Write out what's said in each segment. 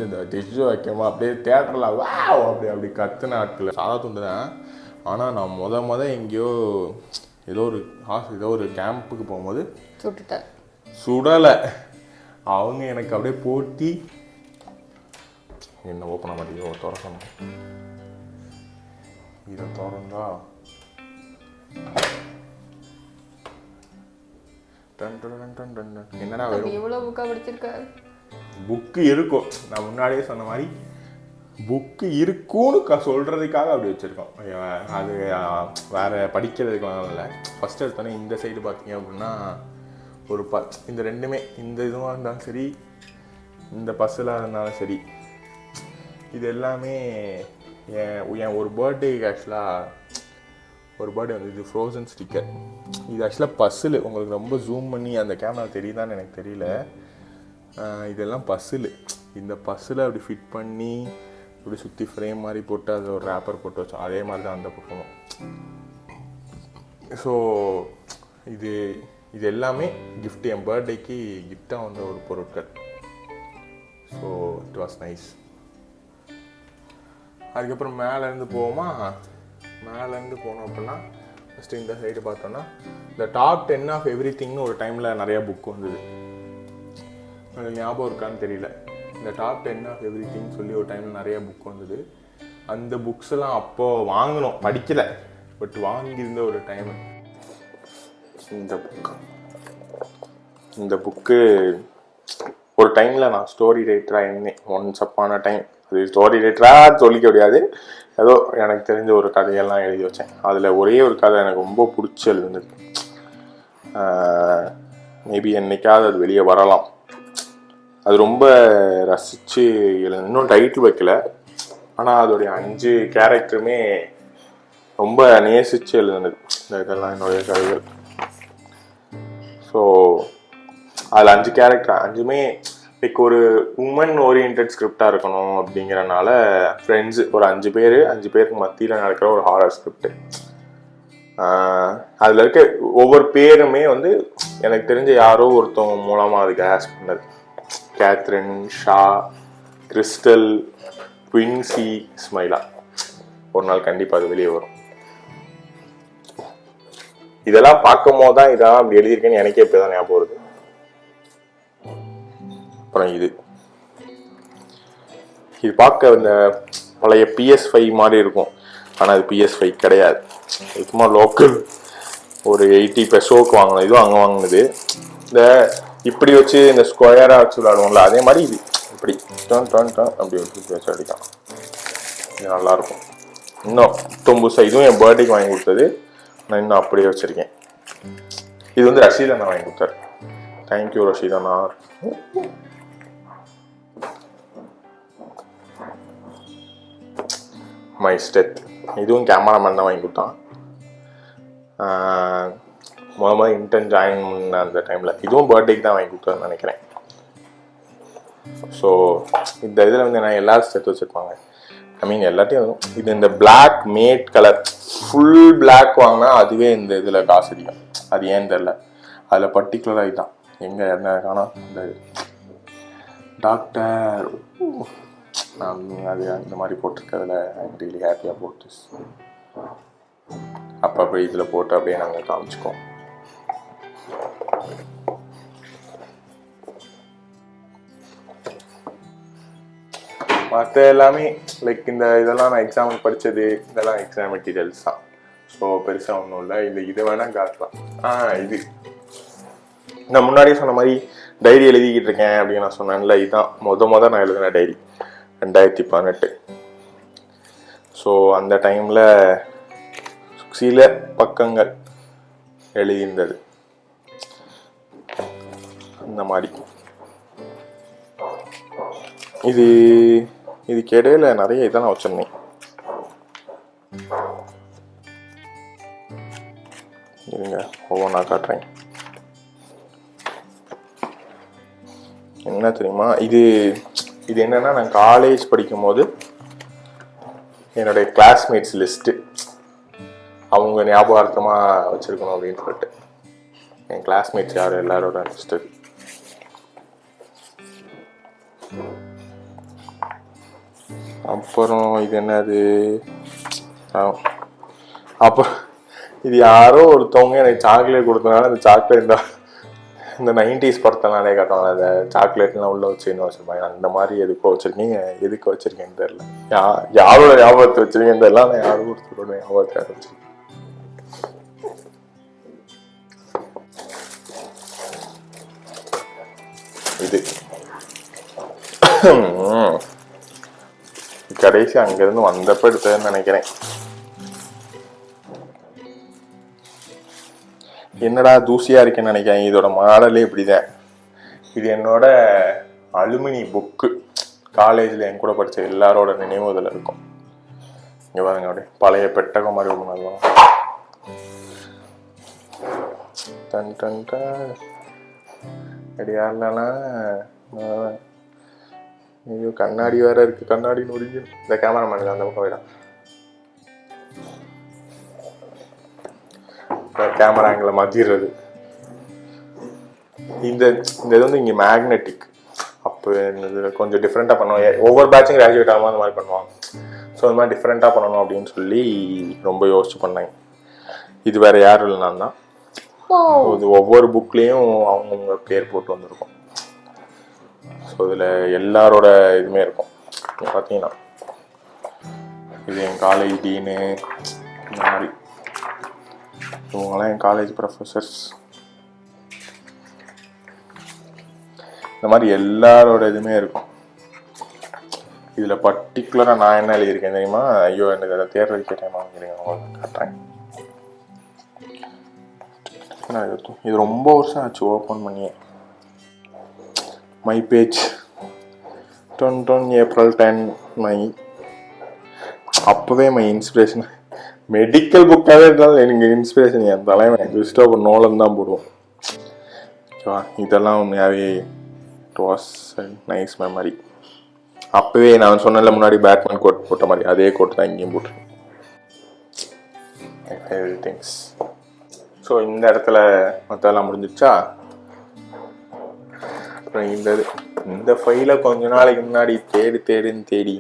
இந்த டிஷ்ஷு வைக்கமா அப்படியே தேட்டரில் அப்படி கத்துன ஆட்கள் சாதா துண்டு தான். ஆனால் நான் எங்கேயோ ஏதோ ஒரு கேம்புக்கு போகும்போது சுடலை. அவங்க எனக்கு அப்படியே போட்டி என்ன ஓப்பன் பண்ண மாட்டேங்குது திறக்கணும். இதை திறந்தா என்னடா புக்கு இருக்கும். நான் முன்னாடியே சொன்ன மாதிரி புக்கு இருக்குன்னு சொல்கிறதுக்காக அப்படி வச்சுருக்கோம். அது வேறு படிக்கிறதுக்கெலாம் இல்லை. ஃபஸ்ட்டு எடுத்தோன்னே இந்த சைடு பார்த்தீங்க அப்படின்னா ஒரு இந்த ரெண்டுமே இந்த இதுவாக இருந்தாலும் சரி, இந்த பஸ்ஸில் இருந்தாலும் சரி, இது எல்லாமே என் ஒரு பர்த்டேக்கு ஆக்சுவலாக ஒரு பர்த்டே வந்து இது ஃப்ரோசன் ஸ்டிக்கர். இது ஆக்சுவலாக பஸ்ஸில் உங்களுக்கு ரொம்ப ஜூம் பண்ணி அந்த கேமரா தெரியுதான்னு எனக்கு தெரியல. இதெல்லாம் பஸ்ஸில் இந்த பஸ்ஸில் அப்படி ஃபிட் பண்ணி இப்படி சுற்றி ஃப்ரேம் மாதிரி போட்டு அது ஒரு ரேப்பர் போட்டு வச்சோம். அதே மாதிரி தான் அந்த பக்கமும். ஸோ இது எல்லாமே கிஃப்ட், என் பர்த்டேக்கு கிஃப்டாக வந்த ஒரு பொருட்கள். So it was nice. அதுக்கப்புறம் மேலேருந்து போவோம் அப்படின்னா ஃபஸ்ட்டு இந்த சைடு பார்த்தோன்னா இந்த டாப் 10 ஆஃப் எவ்ரி திங்னு ஒரு டைமில் நிறையா புக் வந்தது. எனக்கு ஞாபகம் இருக்கான்னு தெரியல. இந்த டாப் 10 ஆஃப் எவ்ரி திங் சொல்லி ஒரு டைமில் நிறையா புக் வந்தது. அந்த புக்ஸ் எல்லாம் அப்போது வாங்கினோம், படிக்கலை, பட் வாங்கியிருந்த ஒரு டைம். இந்த புக்கு ஒரு டைமில் நான் ஸ்டோரி ரைட்டராக இருந்தேன். Once upon a time. அது ஸ்டோரி ரைட்டராக சொல்லிக்க முடியாது, ஏதோ எனக்கு தெரிஞ்ச ஒரு கதையெல்லாம் எழுதி வச்சேன். அதில் ஒரே ஒரு கதை எனக்கு ரொம்ப பிடிச்சி எழுதுனது. மேபி என்னைக்காவது அது வெளியே வரலாம். அது ரொம்ப ரசித்து எழுது. இன்னும் டைட்டில் வைக்கல, ஆனால் அதோடைய 5 கேரக்டருமே ரொம்ப நேசித்து எழுதுனது. இதெல்லாம் என்னுடைய கதைகள். ஸோ அதில் 5 கேரக்டர் 5மே லைக் ஒரு உமன் ஓரியன்ட் ஸ்கிரிப்டாக இருக்கணும் அப்படிங்கிறனால ஃப்ரெண்ட்ஸு ஒரு 5 பேருக்கு மத்தியில் நடக்கிற ஒரு ஹாரர் ஸ்கிரிப்ட். அதில் இருக்க ஒவ்வொரு பேருமே வந்து எனக்கு தெரிஞ்ச யாரோ ஒருத்தவங்க மூலமாக அதுக்கு ஆஸ் பண்ணது. கேத்ரின், ஷா, கிறிஸ்டல், குவின்சி, ஸ்மைலா. ஒரு நாள் கண்டிப்பாக அது வெளியே வரும். இதெல்லாம் பார்க்கும் போது தான் இதெல்லாம் அப்படி எழுதியிருக்கேன்னு எனக்கே இப்போ தான் ஞாபகம் வருது. அப்புறம் இது பார்க்க இந்த பழைய PS5 மாதிரி இருக்கும், ஆனால் அது PS5 கிடையாது. சும்மா லோக்கல் ஒரு 80 பெசோக்கு வாங்கினது. இதுவும் அங்கே வாங்கினது. இந்த இப்படி வச்சு இந்த ஸ்கொயராக வச்சு விளாடுவோம்ல, அதே மாதிரி இது இப்படி டர்ன் அப்படி வச்சு அடிக்கலாம். இது நல்லாயிருக்கும். இன்னும் தொம்புசா இதுவும் என் பர்த்டேக்கு வாங்கி கொடுத்தது. நான் இன்னும் அப்படியே வச்சுருக்கேன். இது வந்து ரஷீதண்ணா வாங்கி கொடுத்தாரு. தேங்க்யூ ரஷீதண்ணா. மை ஸ்டெத் இதுவும் கேமராமேன் தான் வாங்கி கொடுத்தான். முதல்ல இன்டர்ன் ஜாயின் பண்ண அந்த டைமில் இதுவும் பர்த்டேக்கு தான் வாங்கி கொடுத்தாருன்னு நினைக்கிறேன். ஸோ இந்த இதில் வந்து நான் எல்லாரும் சேர்த்து வச்சுருப்பாங்க. ஐ மீன் எல்லாத்தையும் இது இந்த black matte colour full black வாங்கினா அதுவே இந்த இதில் காசு அதிகம். அது ஏன்னு தெரில. அதில் பர்டிகுலராக இதுதான் எங்கே என்ன காணோம் இந்த டாக்டர் அது அந்த மாதிரி போட்டிருக்கிறதுல I'm really happy about this. அப்போ இதில் போட்டு அப்படியே நாங்கள் காமிச்சிக்கோம். மற்ற எல்லாமே லைக் இந்த இதெல்லாம் நான் எக்ஸாமுக்கு படித்தது, இதெல்லாம் எக்ஸாம் மெட்டீரியல்ஸ் தான். ஸோ பெருசாக ஒன்றும் இல்லை. இதை வேணால் காட்டலாம். இது நான் முன்னாடியே சொன்ன மாதிரி டைரி எழுதிக்கிட்டு இருக்கேன் அப்படின்னு நான் சொன்னேன்ல, இதுதான் முத நான் எழுதின டைரி 2018. ஸோ அந்த டைமில் சில பக்கங்கள் எழுதியிருந்தது இந்த மாதிரி. இதுக்கு இடையில நிறைய இதெல்லாம் வச்சிருந்தேன். இருங்க ஒவ்வொன்றா காட்டுறேன். என்ன தெரியுமா, இது என்னன்னா நான் காலேஜ் படிக்கும் போது என்னுடைய கிளாஸ்மேட்ஸ் லிஸ்ட்டு அவங்க ஞாபகார்த்தமாக வச்சுருக்கணும் அப்படின்னு சொல்லிட்டு என் கிளாஸ்மேட்ஸ் யார் எல்லாரோட லிஸ்ட்டு. அப்புறம் இது என்னது, அப்புறம் இது யாரோ ஒருத்தவங்க எனக்கு சாக்லேட் கொடுத்தனால அந்த சாக்லேட் தான் இந்த 90s படத்தில் நிறைய காட்டுவாங்க, அந்த சாக்லேட்லாம் உள்ள வச்சு என்ன வச்சுருப்பாங்க, அந்த மாதிரி எதுக்கோ வச்சுருக்கீங்க. எதுக்கு வச்சுருக்கேன்னு தெரில, யாரோட ஞாபகத்தை வச்சுருக்கேன்னு தெரில, ஆனால் யாரும் ஒருத்தரோட ஞாபகத்தை வச்சுருக்கேன். இது கடைசி அங்கேருந்து வந்தப்போ எடுத்ததுன்னு நினைக்கிறேன். என்னடா தூசியா இருக்கேன்னு நினைக்கிறேன். இதோட மாடலே இப்படிதான். இது என்னோட அலுமினி புக்கு. காலேஜில் என் கூட படித்த எல்லாரோட நினைவு இதில் இருக்கும். இங்கே பாருங்க, அப்படியே பழைய பெட்டகம் மாதிரி ஒன்று. டன் டன் டன் அப்படியா இல்லைன்னா ஐயோ கண்ணாடி வேற இருக்கு, கண்ணாடி நொடிங்க. இந்த கேமராமேன் அந்த பக்கம் போயிடும், கேமரா ஆங்கிள் மாற்றிடுறது. இந்த இது வந்து இங்கே மேக்னெட்டிக். அப்போ இது கொஞ்சம் டிஃப்ரெண்ட்டாக பண்ணுவோம். ஒவ்வொரு பேட்சும் கிராஜுவேட் ஆகாமல் அந்த மாதிரி பண்ணுவாங்க. ஸோ அந்த மாதிரி டிஃப்ரெண்ட்டாக பண்ணணும் அப்படின்னு சொல்லி ரொம்ப யோசிச்சு பண்ணாங்க. இது வேறு யாரும் இல்லை, நான் தான். இது ஒவ்வொரு புக்லேயும் அவங்கவுங்க பேர் போட்டு வந்திருக்கும். ஸோ இதில் எல்லாரோட இதுவுமே இருக்கும். பார்த்தீங்கன்னா இது என் காலேஜ் டீனு, இந்த மாதிரி இவங்களாம் என் காலேஜ் ப்ரொஃபஸர்ஸ். இந்த மாதிரி எல்லாரோட இதுவுமே இருக்கும். இதில் பர்டிகுலராக நான் என்ன எழுதியிருக்கேன் தெரியுமா? ஐயோ எனக்கு அதை தேர்றதுக்கே டைம் ஆகுறீங்க, உங்களுக்கு காட்டுறேன். இது ரொம்ப வருஷம் ஆச்சு ஓப்பன் பண்ணியே. My page 20 April 10 my. அப்போவே மை இன்ஸ்பிரேஷன் மெடிக்கல் புக்காகவே இருந்தாலும் எனக்கு இன்ஸ்பிரேஷன் என் தலைவன் கிறிஸ்டோபர் நோலன் தான் போடுவோம். ஓகேவா? இதெல்லாம் உண்மையாகவே இட் வாஸ் நைஸ் மெமரி. அப்போவே நான் சொன்னல முன்னாடி பேட்மேன் கோட் போட்ட மாதிரி அதே கோட் தான் இங்கேயும் போட்டிருக்கேன். எவ்ரிதிங்ஸ். ஸோ இந்த இடத்துல மற்றெல்லாம் முடிஞ்சிடுச்சா? அப்புறம் இந்த ஃபைலை கொஞ்ச நாளைக்கு முன்னாடி தேடி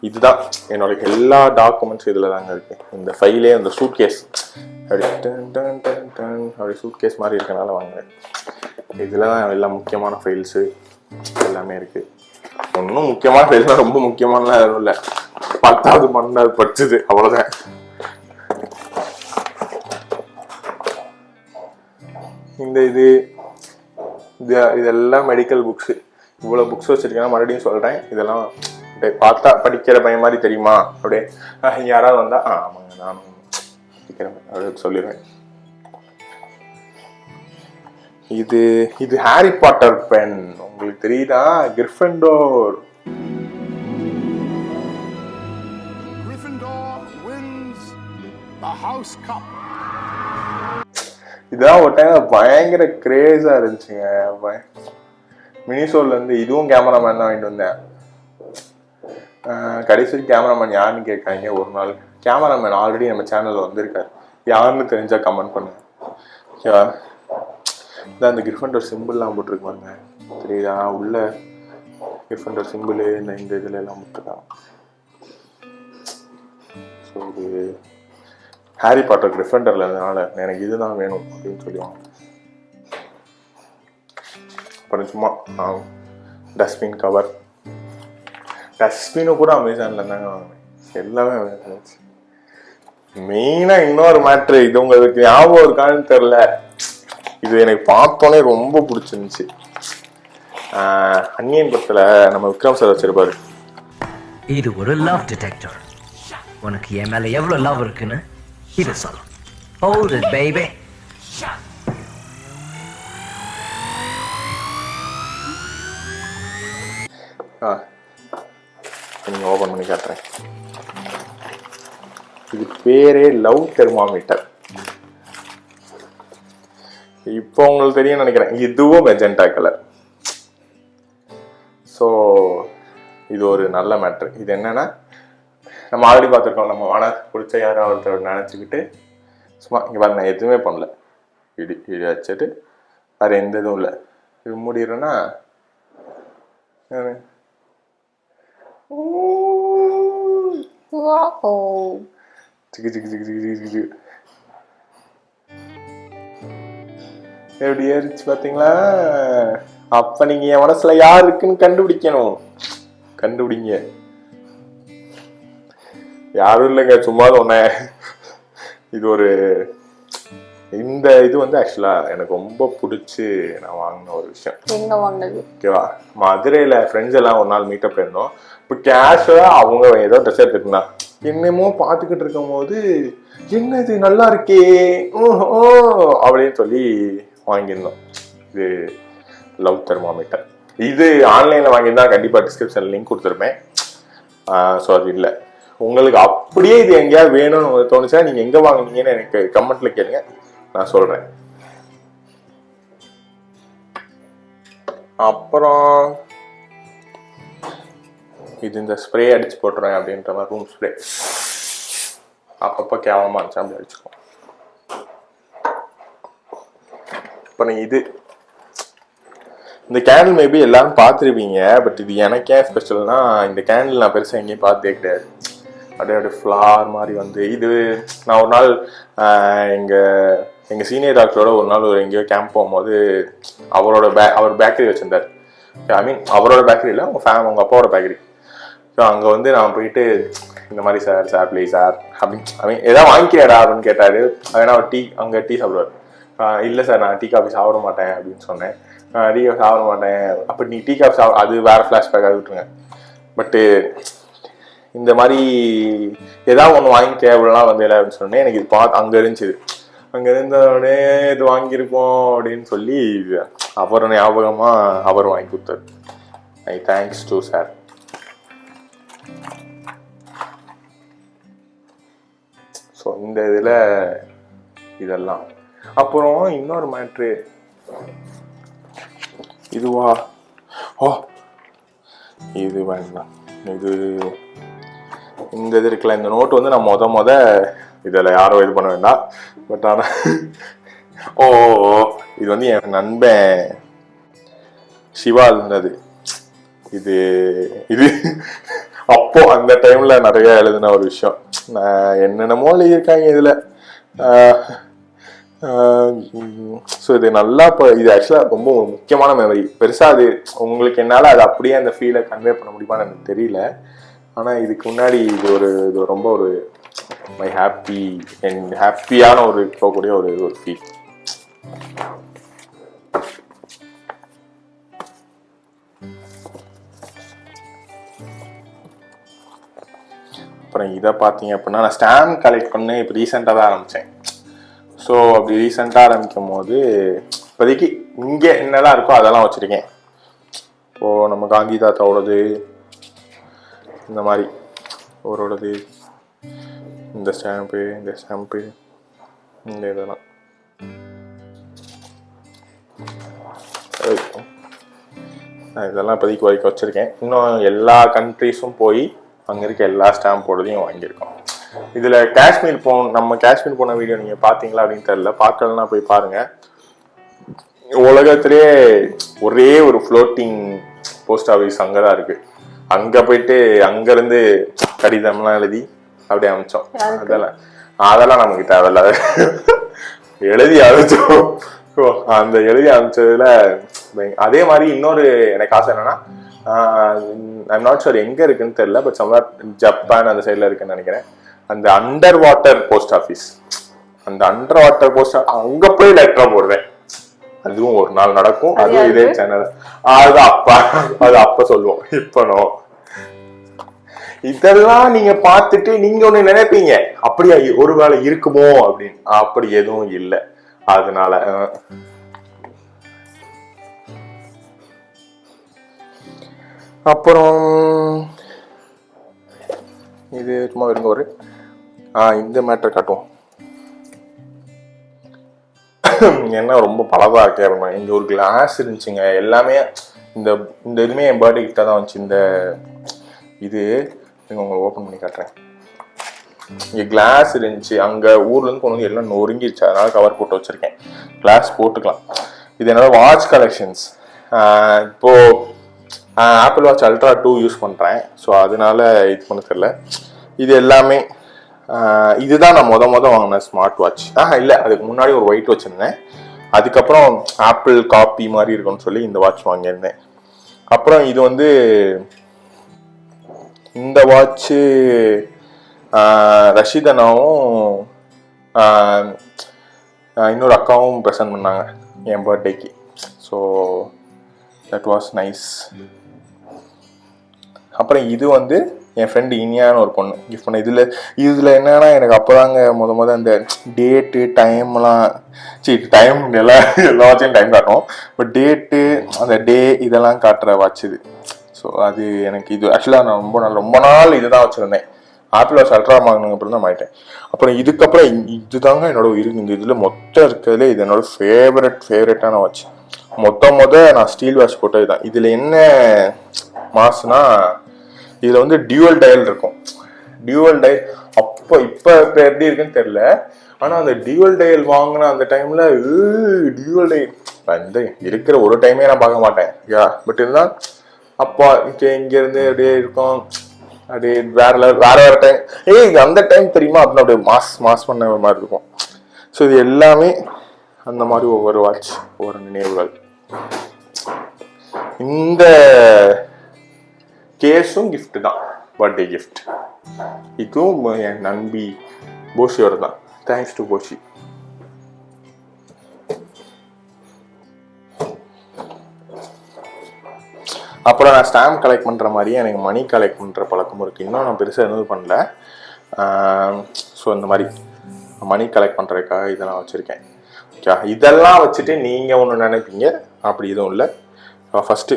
இதுதான் என்னோட எல்லா டாக்குமெண்ட்ஸ் இதில் தாங்க இருக்குது. இந்த ஃபைலே அந்த சூட் கேஸ் அப்படி அப்படி சூட் கேஸ் மாதிரி இருக்கனால வாங்குறேன். இதில் தான் எல்லாம் முக்கியமான ஃபைல்ஸு எல்லாமே இருக்குது. ஒன்றும் முக்கியமான ஃபைல்ஸ்லாம் ரொம்ப முக்கியமானலாம் எதுவும் இல்லை, 10வது மண்ணாது படிச்சது அவ்வளோதான். இந்த இதெல்லாம் மெடிக்கல் புக்ஸு. இவ்வளோ புக்ஸ் வச்சுருக்கேன். மறுபடியும் சொல்கிறேன், இதெல்லாம் பார்த்தா படிக்கிற பையன் மாதிரி தெரியுமா? அப்படியே யாராவது வந்தா ஆமாங்க நானும் படிக்கிறேன் அப்படின்னு சொல்லிடுவேன். இது ஹாரி பாட்டர் பென், உங்களுக்கு தெரியுதா? கிரிஃபிண்டோர். இதான் ஒரு டைம் பயங்கர கிரேஸா இருந்துச்சுங்க. மினிசோல்ல இருந்து இதுவும் கேமராமேன் தான் வாங்கிட்டு வந்தேன். கடைசி கேமராமேன் யாருன்னு கேட்காங்க. ஒரு நாள் கேமராமேன் ஆல்ரெடி நம்ம சேனல்ல வந்திருக்காரு, யாருன்னு தெரிஞ்சா கமெண்ட் பண்ணுங்க. ஓகேவா? இதான் அந்த கிரிஃபிண்டோர் சிம்பிள்லாம் போட்டிருக்காங்க, தெரியுதா? உள்ள கிரிஃபிண்டோர் சிம்பிள் இந்த இதுல எல்லாம் போட்டிருக்காங்க. ஸோ இது ஹாரி பாட்டர் கிரிஃபிண்டர்ல இருந்தனால எனக்கு இதுதான் வேணும் அப்படின்னு சொல்லுவாங்க. அப்புறம் சும்மா டஸ்ட்பின் கவர், டஸ்ட்பினை கூட அமேசான்ல இருந்தாங்க வாங்கினேன். எல்லாமே அமேசான். மெயினா இன்னொரு மேட்ரு, இது உங்களுக்கு ஞாபகம் இருக்கான்னு தெரியல, இது எனக்கு பார்த்தோன்னே ரொம்ப பிடிச்சிருந்துச்சு. அன்னியன் படத்துல நம்ம விக்ரம் சார் வச்சிருப்பாரு, இது ஒரு லவ் டிடெக்டர். உனக்கு என் மேல எவ்வளவு லவ் இருக்குன்னு இது சொல்லு. Hold it, baby. நீங்க ஓபன் பண்ணி காட்டுறேன். இது பேரே லவ் தெர்மாமீட்டர். இப்போ உங்களுக்கு தெரியும் நினைக்கிறேன், இதுவும் மெஜெண்டா கலர். ஸோ இது ஒரு நல்ல மேட்ரு. இது என்னன்னா, நம்ம ஆல்ரெடி பார்த்துருக்கோம், நம்ம மனசு பிடிச்ச யாரும் ஒருத்தர் நினச்சிக்கிட்டு சும்மா இங்கே பாருங்க, நான் எதுவுமே பண்ணல, இடி வச்சுட்டு வேறு எந்த இதுவும் இல்லை, இது மூடிடுறேன்னா எப்படி ஏறிச்சு பாத்தீங்களா? அப்ப நீங்க என் மனசுல யார் இருக்குன்னு கண்டுபிடிக்கணும். கண்டுபிடிங்க. யாரும் இல்லைங்க, சும்மா சொன்னேன். இது ஒரு இந்த இது வந்து ஆக்சுவலா எனக்கு ரொம்ப பிடிச்சி நான் வாங்கின ஒரு விஷயம். எங்க வாங்கினது? ஓகேவா, மதுரையில ஃப்ரெண்ட்ஸ் எல்லாம் ஒரு நாள் மீட்டப் இருந்தோம். இப்போ கேஷுவலா அவங்க ஏதோ ட்ரெஸ் எடுத்துருந்தான். என்னமோ பார்த்துக்கிட்டு இருக்கும் போது என்ன இது நல்லா இருக்கே அப்படின்னு சொல்லி வாங்கியிருந்தோம். இது லவ் தெர்மாமீட்டர். இது ஆன்லைனில் வாங்கியிருந்தா கண்டிப்பாக டிஸ்கிரிப்ஷனில் லிங்க் கொடுத்துருப்பேன். ஸோ அது இல்லை. உங்களுக்கு அப்படியே இது எங்கேயாவது வேணும்னு உங்களுக்கு தோணுச்சா நீங்கள் எங்கே வாங்கினீங்கன்னு எனக்கு கமெண்ட்ல கேளுங்க, நான் சொல்கிறேன். அப்புறம் இது இந்த ஸ்ப்ரே அடிச்சு போட்டுறேன் அப்படின்ற மாதிரி ரூம் ஸ்ப்ரே. அப்பப்போ கேவலமாக இருந்துச்சு, அப்படி அடிச்சுக்கோம். அப்புறம் இது இந்த கேண்டில் மேபி எல்லாரும் பார்த்துருப்பீங்க. பட் இது எனக்கே ஸ்பெஷல்னா, இந்த கேண்டில் நான் பெருசாக எங்கேயும் பார்த்தே கிடையாது. அப்படியே ஃப்ளார் மாதிரி வந்து இது நான் ஒரு நாள் எங்கள் சீனியர் டாக்டரோட ஒரு நாள் எங்கேயோ கேம்ப் போகும்போது அவர் பேக்கரி வச்சுருந்தார். ஐ மீன் அவரோட பேக்கரி இல்லை, உங்கள் அப்பாவோட பேக்கரி. ஸோ அங்கே வந்து நான் போயிட்டு இந்த மாதிரி சார் ப்ளீஸ் சார் அப்படின்னு ஐ மீன் எதாவது வாங்கிக்கிறேடா அப்படின்னு கேட்டார். ஏன்னா அவர் அங்கே டீ சாப்பிடுவார். இல்லை சார் நான் டீ காஃபி சாப்பிட மாட்டேன் அப்படின்னு சொன்னேன். டீ காஃபி சாப்பிட மாட்டேன். அப்போ நீ டீ காஃபி அது வேறு ஃப்ளாஷ்பேக் ஆகி விட்டுருங்க. பட்டு இந்த மாதிரி ஏதாவது ஒன்று வாங்கிக்க இவ்வளோலாம் வந்து இல்லை அப்படின்னு சொன்னேன். எனக்கு இது அங்கே இருந்துச்சு. அங்கே இருந்தோடனே இது வாங்கியிருப்போம் அப்படின்னு சொல்லி அவரோட ஞாபகமாக அவர் வாங்கி கொடுத்தாரு. ஐ தேங்க்ஸ் டு சார். ஸோ இந்த இதில் இதெல்லாம். அப்புறம் இன்னொரு மேட்ரு இதுவா, இது வேண்டாம். இது இந்த இது இருக்குல்ல, இந்த நோட்டு வந்து நான் மொத இதில் யாரும் இது பண்ண வேண்டாம். பட் ஆனால் இது வந்து என் நண்பன் சிவா இருந்தது. இது இது அப்போ அந்த டைம்ல நிறைய எழுதின ஒரு விஷயம். என்னென்னமோ எழுதியிருக்காங்க இதில். ஸோ இது நல்லா இப்போ இது ஆக்சுவலாக ரொம்ப முக்கியமான மெமரி. பெருசாக அது உங்களுக்கு என்னால் அது அப்படியே அந்த ஃபீலை கன்வே பண்ண முடியுமான்னு எனக்கு தெரியல. ஆனால் இதுக்கு முன்னாடி இது ரொம்ப ஒரு மை ஹாப்பியான ஒரு போகக்கூடிய ஒரு ஃபீல். அப்புறம் இதை பார்த்தீங்க அப்படின்னா, நான் ஸ்டாம்ப் கலெக்ட் பண்ண இப்போ ரீசெண்டாக தான் ஆரம்பித்தேன். ஸோ அப்படி ரீசெண்டாக ஆரம்பிக்கும் போது இப்போதைக்கு இங்கே என்னெல்லாம் இருக்கோ அதெல்லாம் வச்சுருக்கேன். இப்போது நம்ம காந்தி தாத்தாவோடது, இந்த மாதிரி அவரோடது, இந்த ஸ்டாம்ப்பு இந்த இதெல்லாம் இதெல்லாம் இப்போதைக்கு வரைக்கும் வச்சுருக்கேன். இன்னும் எல்லா கண்ட்ரீஸும் போய் அங்கே இருக்க எல்லா ஸ்டாம்போடதையும் வாங்கியிருக்கோம். இதில் நம்ம காஷ்மீர் போன வீடியோ நீங்கள் பார்த்தீங்களா அப்படின்னு தெரியல. பார்க்கலன்னா போய் பாருங்கள். உலகத்திலே ஒரே ஒரு ஃப்ளோட்டிங் போஸ்ட் ஆஃபீஸ் அங்கே தான் இருக்குது. அங்கே போயிட்டு அங்கேருந்து கடிதம்லாம் எழுதி அப்படியே அமைச்சோம். அதெல்லாம் நமக்கு தேவையில்ல. எழுதி அனுப்பிச்சோம். அந்த எழுதி அனுப்பிச்சதுல அதே மாதிரி இன்னொரு எனக்கு ஆசை என்னன்னா, ஐம் நாட் ஷூர் எங்கே இருக்குன்னு தெரியல, பட் சம்வேர் ஜப்பான் அந்த சைடில் இருக்குன்னு நினைக்கிறேன். அந்த அண்டர் வாட்டர் போஸ்ட் ஆஃபீஸ், அந்த அண்டர் வாட்டர் போஸ்ட் அங்கே போய் லெட்டரை போடுவேன். அதுவும் ஒரு நாள் நடக்கும். அதுவும் இதே சேனல். அது அப்ப சொல்லுவோம். இப்பனோ இதெல்லாம் நீங்க பார்த்துட்டு நீங்க ஒண்ணு நினைப்பீங்க, அப்படியா ஒரு வேளை இருக்குமோ அப்படின்னு. அப்படி எதுவும் இல்லை. அதனால அப்புறம் இது சும்மா இருங்க ஒரு இந்த மேட்டர் காட்டுவோம். என்ன ரொம்ப பலதா இருக்கா. இங்க ஒரு கிளாஸ் இருந்துச்சுங்க. எல்லாமே இந்த இதுமே என் பர்த்டே கிட்ட தான் வந்துச்சு. இந்த இது உங்களுக்கு ஓப்பன் பண்ணி காட்டுறேன். இங்கே கிளாஸ் இருந்துச்சு. அங்கே ஊர்லேருந்து கொண்டு வந்து எல்லாம் நொறுங்கிருச்சு. அதனால கவர் போட்டு வச்சுருக்கேன். கிளாஸ் போட்டுக்கலாம். இது என்னோட வாட்ச் கலெக்ஷன்ஸ். இப்போது ஆப்பிள் வாட்ச் அல்ட்ரா 2 யூஸ் பண்ணுறேன். ஸோ அதனால இது பண்ண தெரியல. இது எல்லாமே இதுதான் நான் வாங்கின ஸ்மார்ட் வாட்ச். இல்லை, அதுக்கு முன்னாடி ஒரு ஒயிட் வச்சுருந்தேன். அதுக்கப்புறம் ஆப்பிள் காப்பி மாதிரி இருக்குன்னு சொல்லி இந்த வாட்ச் வாங்கியிருந்தேன். அப்புறம் இது வந்து இந்த வாட்ச்சு ரஷிதனாவும் இன்னொரு அக்காவும் ப்ரெசன்ட் பண்ணாங்க என் பர்த்டேக்கு. So that was nice. அப்புறம் இது வந்து என் ஃப்ரெண்டு இனியான்னு ஒரு பொண்ணு கிஃப்ட் பண்ண. இதில் என்னன்னா எனக்கு அப்போதாங்க முத அந்த டேட்டு டைம்லாம் டைம் எல்லாத்தையும் டைம் காட்டும். பட் டேட்டு அந்த டே இதெல்லாம் காட்டுற வாட்ச் இது. ஸோ அது எனக்கு இது ஆக்சுவலாக நான் ரொம்ப நாள் இதுதான் வச்சுருந்தேன். ஆப்பிள் வாட்ச் அல்ட்ரா வாங்கினதுக்கு அப்புறம் தான் மாட்டேன். அப்புறம் இதுக்கப்புறம் இதுதாங்க என்னோட இந்த இதில் மொத்தம் இருக்கிறதுலே இது என்னோட ஃபேவரட்டான வாட்ச். நான் ஸ்டீல் வாட்ச் போட்டது தான். இதில் என்ன மாசுனா இதில் வந்து டியூவல் டயல் இருக்கும். டியூவல் டயல் இப்போ எப்படி இருக்குன்னு தெரியல. ஆனால் அந்த டியூவல் டயல் வாங்கின அந்த டைமில் டியூவல் டயல் வந்து இருக்கிற ஒரு டைமே நான் பார்க்க மாட்டேன். பட் இருந்தால் அப்பா இங்கேருந்து அப்படியே இருக்கும், அப்படியே வேற டைம் அந்த டைம் தெரியுமா அப்படின்னு அப்படியே மாஸ் பண்ண மாதிரி இருக்கும். ஸோ இது எல்லாமே அந்த மாதிரி ஒவ்வொரு வாட்ச் ஒவ்வொரு நினைவுகள். இந்த கேஸும் கிஃப்ட் தான், பர்த்டே கிஃப்ட். இதுவும் என் நண்பி போஷியோட தான். Thanks to Poshi. அப்புறம் நான் ஸ்டாம்ப் கலெக்ட் பண்ணுற மாதிரியே எனக்கு மணி கலெக்ட் பண்ணுற பழக்கமும் இருக்குது. இன்னும் நான் பெருசாக எதுவும் பண்ணல. ஸோ இந்த மாதிரி மணி கலெக்ட் பண்ணுறதுக்காக இதெல்லாம் வச்சுருக்கேன். ஓகே, இதெல்லாம் வச்சுட்டு நீங்கள் ஒன்று நினைப்பீங்க, அப்படி எதுவும் இல்லை. ஃபஸ்ட்டு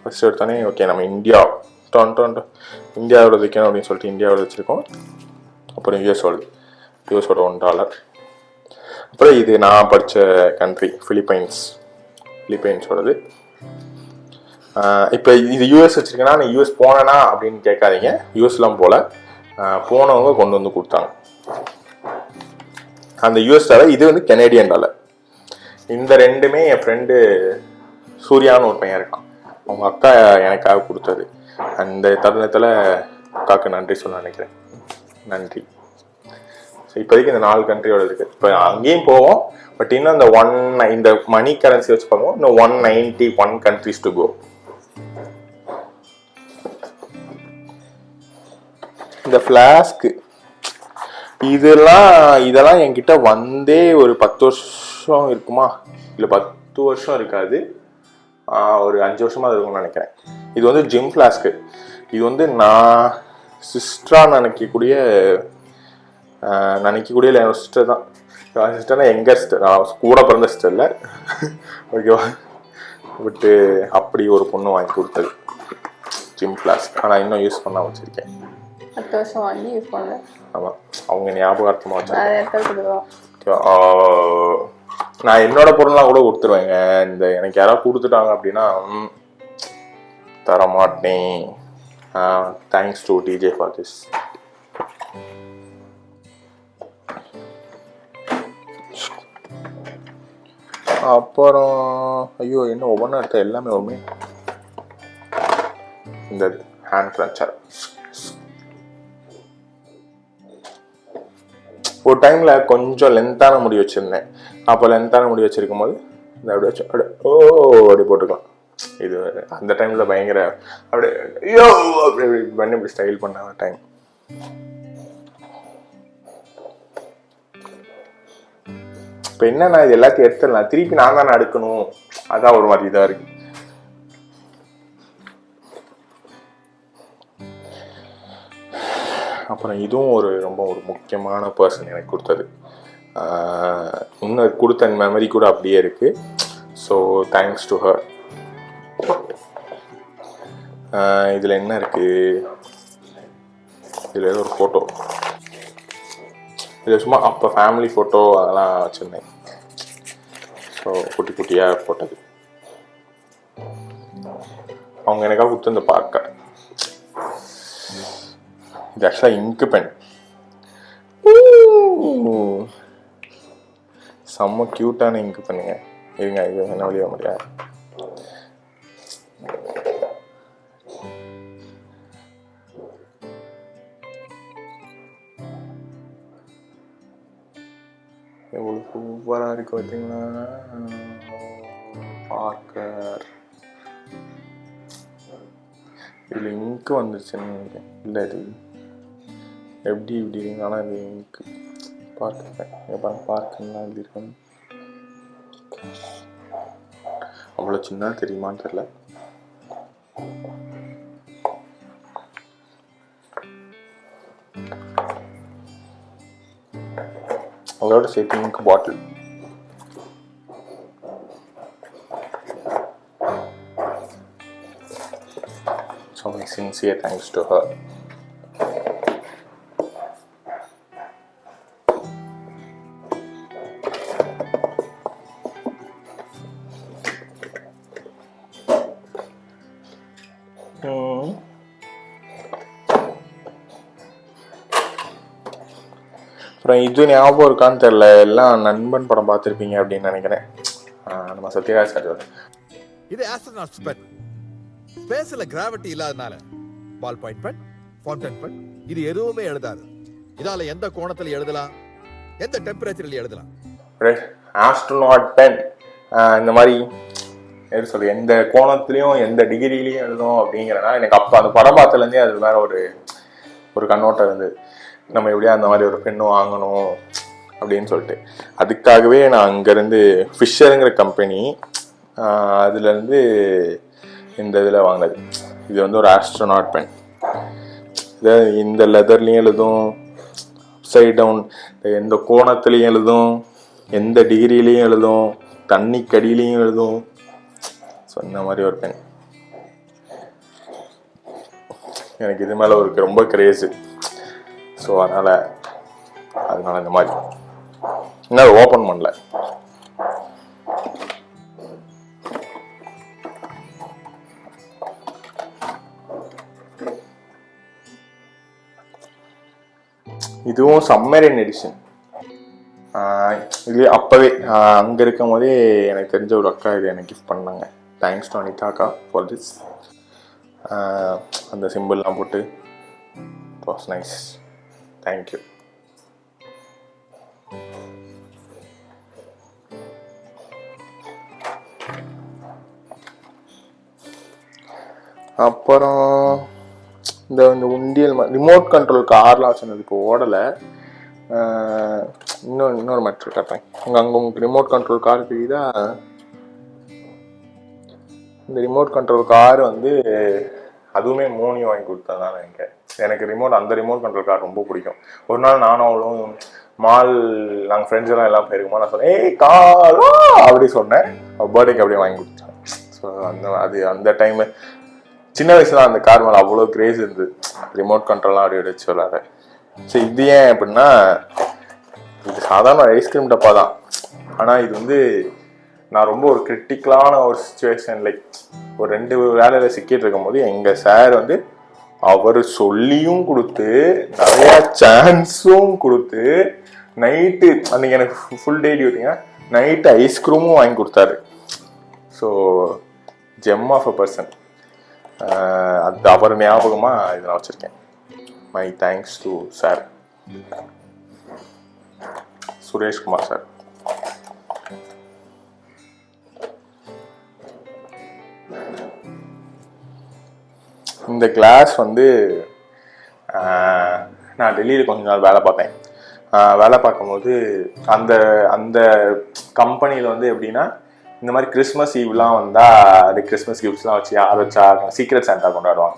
எடுத்தோடனே ஓகே நம்ம இந்தியாவோட வைக்கணும் அப்படின்னு சொல்லிட்டு இந்தியாவோட வச்சுருக்கோம். அப்புறம் யூஎஸோட $1. அப்புறம் இது நான் படித்த கண்ட்ரி பிலிப்பைன்ஸோடது. இப்போ இது யூஎஸ் வச்சுருக்கேன்னா நான் யூஎஸ் போனேனா அப்படின்னு கேட்காதீங்க. யூஎஸ்லாம் போனவங்க கொண்டு வந்து கொடுத்தாங்க அந்த US டாலர். இது வந்து கனேடியன் டாலர். இந்த ரெண்டுமே என் ஃப்ரெண்டு சூர்யான்னு ஒரு பையன் இருக்கான், அவங்க அக்கா எனக்காக கொடுத்தது. அந்த தருணத்தில் அக்காவுக்கு நன்றி சொல்ல நினைக்கிறேன். நன்றி. ஸோ இப்போதைக்கு இந்த 4 கண்ட்ரியோட இருக்குது. இப்போ அங்கேயும் போவோம், பட் இன்னும் இந்த மணி கரன்சி வச்சு பார்ப்போம். இன்னும் 191 countries to go. இந்த ஃப்ளாஸ்க்கு இதெல்லாம் என்கிட்ட வந்தே ஒரு 10 வருஷம் இருக்குமா, இல்லை 10 வருஷம் இருக்காது, ஒரு 5 வருஷமா இருக்கும்னு நினைக்கிறேன். இது வந்து ஜிம் ஃப்ளாஸ்க்கு. இது வந்து நான் சிஸ்டராக நினைக்கக்கூடிய என்னோட சிஸ்டர் தான். சிஸ்டர்னா எங்கள் சிஸ்டர், கூட பிறந்த சிஸ்டர் இல்லை, ஓகேவா. பட்டு அப்படி ஒரு பொண்ணு வாங்கி கொடுத்தது ஜிம் ஃப்ளாஸ்க். ஆனால் இன்னும் யூஸ் பண்ண வச்சுருக்கேன். 10 வருஷம் வாங்கி யூஸ் பண்ணல. ஆமாம், அவங்க ஞாபகார்த்தமாக வச்சாங்க. நான் என்னோட பொருள்லாம் கூட கொடுத்துருவேங்க. எனக்கு யாராவது கொடுத்துட்டாங்க அப்படின்னா தரமாட்டேன். Thanks to DJ for this. அப்புறம் ஐயோ என்ன ஒவ்வொன்றா எடுத்த எல்லாமே ஒருமே. இந்த ஹேண்ட் கிரன்ச்சர் ஒரு டைமில் கொஞ்சம் லென்த்தான முடி வச்சுருந்தேன். அப்போ லென்த்தான முடி வச்சுருக்கும் போது இந்த அப்படியே வச்சு அப்படி போட்டுக்கலாம். இது அந்த டைமில் பயங்கர அப்படியே ஐயோ அப்படி பண்ணி இப்படி ஸ்டைல் பண்ண டைம். இப்போ என்னன்னா இது எல்லாத்தையும் எடுத்துடலாம், திருப்பி நான் தானே அடுக்கணும், அதான் ஒரு மாதிரி இதாக இருக்கு. அப்புறம் இதுவும் ரொம்ப ஒரு முக்கியமான பர்சன் எனக்கு கொடுத்தது. இன்னும் கொடுத்த மெமரி கூட அப்படியே இருக்கு. So thanks to her. இதில் என்ன இருக்கு, இதில் ஏதோ ஒரு ஃபோட்டோ. இது சும்மா அப்போ ஃபேமிலி ஃபோட்டோ அதெல்லாம் வச்சுருந்தேன். ஸோ குட்டி குட்டியாக போட்டது. அவங்க எனக்காக கொடுத்து இந்த பார்க்க. இது ஆக்சுவலாக இங்கு பென். செம்ம க்யூட்டான இங்கு பெண்ணுங்க. இருங்க, இது என்ன வழியாக முடியாது. சூப்பராக இருக்கு பார்த்தீங்களா? பார்க்கர் இதில் இங்கு வந்துருச்சுன்னு நினைக்கிறேன். இல்லை இது எப்படி இப்படி இருக்கு, ஆனால் இது இங்கு பார்க்க பார்க்கலாம் எப்படி இருக்கும். அவ்வளோ சின்ன தெரியுமான்னு தெரியல. அதோட சேர்த்து ink bottle. So my sincere thanks to her. அப்புறம் இது ஞாபகம் இருக்கான்னு தெரியல, எல்லாம் நண்பன் படம் பார்த்துருப்பீங்க அப்படின்னு நினைக்கிறேன். நம்ம சத்யராஜ் சார். இது ஆஸ்ட்ரோநாட்ஸ் பென். ஸ்பேஸ்ல கிராவிட்டி இல்லாதனால ball point pen, fountain pen இது எதுவுமே எழுதாது. இதால எந்த கோணத்துல எழுதலாம், எந்த டெம்பரேச்சர்ல எழுதலாம். ஆஸ்ட்ரோநாட் பென் இந்த மாதிரி எது சொல்லு, எந்த கோணத்துலையும் எந்த டிகிரிலையும் எழுதும் அப்படிங்கிறனா எனக்கு அப்போ அந்த படம் பார்த்துலேருந்தே அது வேற ஒரு கண்ணோட்டம் இருந்தது. நம்ம எப்படியா அந்த மாதிரி ஒரு பெண்ணு வாங்கணும் அப்படின்னு சொல்லிட்டு அதுக்காகவே நான் அங்கேருந்து ஃபிஷருங்கிற கம்பெனி அதுலேருந்து இந்த இதில் வாங்கினது. இது வந்து ஒரு ஆஸ்ட்ரோநாட் பென். இதை இந்த லெதர்லேயும் எழுதும், அப்சைட் டவுன் எந்த கோணத்துலேயும் எழுதும், எந்த டிகிரிலையும் எழுதும், தண்ணி கடியிலையும் எழுதும். ஸோ இந்த மாதிரி ஒரு பென் எனக்கு இது மேலே ஒரு ரொம்ப கிரேஸு. ஸோ அதனால் இந்த மாதிரி இன்னும் ஓப்பன் பண்ணல. இதுவும் சம்மரின் எடிஷன். இது அப்போவே அங்கே இருக்கும் போதே எனக்கு தெரிஞ்ச ஒரு அக்கா இது எனக்கு கிஃப்ட் பண்ணாங்க. தேங்க்ஸ் டு அனிதா அக்கா ஃபார் திஸ். அந்த சிம்பிள்லாம் போட்டு இட் வாஸ் நைஸ். தேங்க்யூ. அப்புறம் இந்த உண்டியல் ரிமோட் கண்ட்ரோல் கார்லாம் சொன்னது இப்போ ஓடலை. இன்னொரு மேட்ரு காட்டுறேன். அங்கே உங்களுக்கு ரிமோட் கண்ட்ரோல் கார் தெரியுதா? இந்த ரிமோட் கண்ட்ரோல் கார் வந்து அதுவுமே மோனி வாங்கி கொடுத்ததான் எனக்கு ரிமோட். அந்த ரிமோட் கண்ட்ரோல் கார் ரொம்ப பிடிக்கும். ஒரு நாள் நானும் அவ்வளோ மால் நாங்கள் ஃப்ரெண்ட்ஸ் எல்லாம் போயிருக்குமா, நான் சொன்னேன் ஏய் கார் அப்படி சொன்னேன். பர்த்டேக்கு அப்படியே வாங்கி கொடுத்தேன். ஸோ அந்த டைமு சின்ன வயசுல அந்த கார் மேலே அவ்வளோ கிரேஸ் இருந்தது. ரிமோட் கண்ட்ரோல்லாம் அப்படியே வச்சு விளாட. ஸோ இது ஏன் அப்படின்னா இது சாதாரண ஐஸ்கிரீம் டப்பா தான். ஆனால் இது வந்து நான் ரொம்ப ஒரு கிரிட்டிக்கலான ஒரு சுச்சுவேஷன், லைக் ஒரு 2 வேலையில் சிக்கிட்டு இருக்கும் போது எங்கள் சார் வந்து அவர் சொல்லியும் கொடுத்து நிறையா சான்ஸும் கொடுத்து நைட்டு அன்றைக்கி எனக்கு ஃபுல் டே டியூட்டிங்க, நைட்டு ஐஸ்கிரீமும் வாங்கி கொடுத்தாரு. So gem of a person. அது அவர் ஞாபகமாக இதை நான் வச்சுருக்கேன். My thanks to sir Sureshkumar sir. இந்த கிளாஸ் வந்து நான் டெல்லியில் கொஞ்ச நாள் வேலை பார்த்தேன். வேலை பார்க்கும்போது அந்த கம்பெனியில் வந்து எப்படின்னா இந்த மாதிரி கிறிஸ்மஸ் ஈவ்லாம் வந்தால் அது கிறிஸ்மஸ் கிஃப்ட்ஸ்லாம் வச்சு யார் வச்சா சீக்ரெட் சாண்டா கொண்டாடுவாங்க.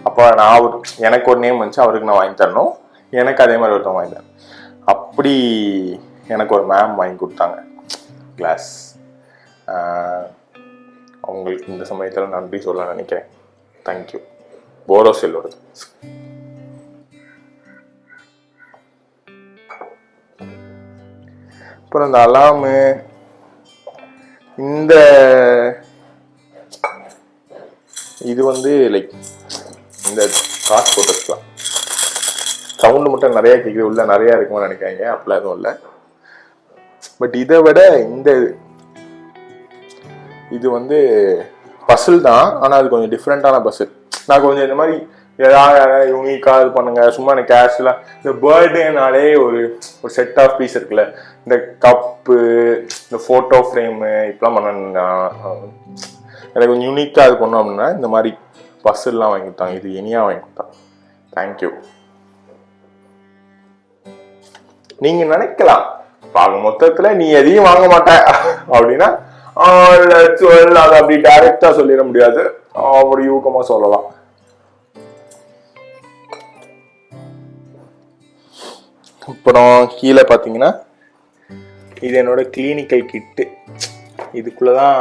அப்போ நான் எனக்கு ஒரு நேம் வந்துச்சு, அவருக்கு நான் வாங்கி தரணும், எனக்கு அதே மாதிரி ஒருத்தவங்க வாங்கி தரேன். அப்படி எனக்கு ஒரு மேம் வாங்கி கொடுத்தாங்க கிளாஸ். அவங்களுக்கு இந்த சமயத்தில் நன்றி சொல்ல நினைக்கிறேன். தேங்க்யூ. போரோசெல்லோடது. அப்புறம் இந்த அலாமு, இந்த இது வந்து லைக் இந்த காசு போட்டு வச்சுக்கலாம். சவுண்டு மட்டும் நிறையா கேட்குது, உள்ள நிறையா இருக்குன்னு நினைக்காங்க. அப்படிலாம் எதுவும் இல்லை. பட் இதை விட இது வந்து பசில் தான், ஆனால் அது கொஞ்சம் டிஃப்ரெண்ட்டான பசில். நான் கொஞ்சம் இந்த மாதிரி ஏதாவது யூனிக்காக இது பண்ணுங்க. சும்மா எனக்கு கேஷுவலாக இந்த பர்த்டேனாலே ஒரு செட் ஆஃப் பீஸ் இருக்குல்ல, இந்த கப்பு, இந்த ஃபோட்டோ ஃப்ரேமு இப்பெல்லாம் பண்ண எனக்கு கொஞ்சம் யூனிக்காக இது பண்ணோம் அப்படின்னா இந்த மாதிரி பஸ்ஸெல்லாம் வாங்கி கொடுத்தாங்க. இது இனியாக வாங்கி கொடுத்தாங்க. தேங்க்யூ. நீங்க நினைக்கலாம் மொத்தத்துல நீ எதையும் வாங்க மாட்ட அப்படின்னா அது அப்படி டைரக்டா சொல்லிட முடியாது, அப்படி ஊக்கமா சொல்லலாம். அப்புறம் கீழே பார்த்தீங்கன்னா இது என்னோட கிளினிக்கல் கிட்டு. இதுக்குள்ளதான்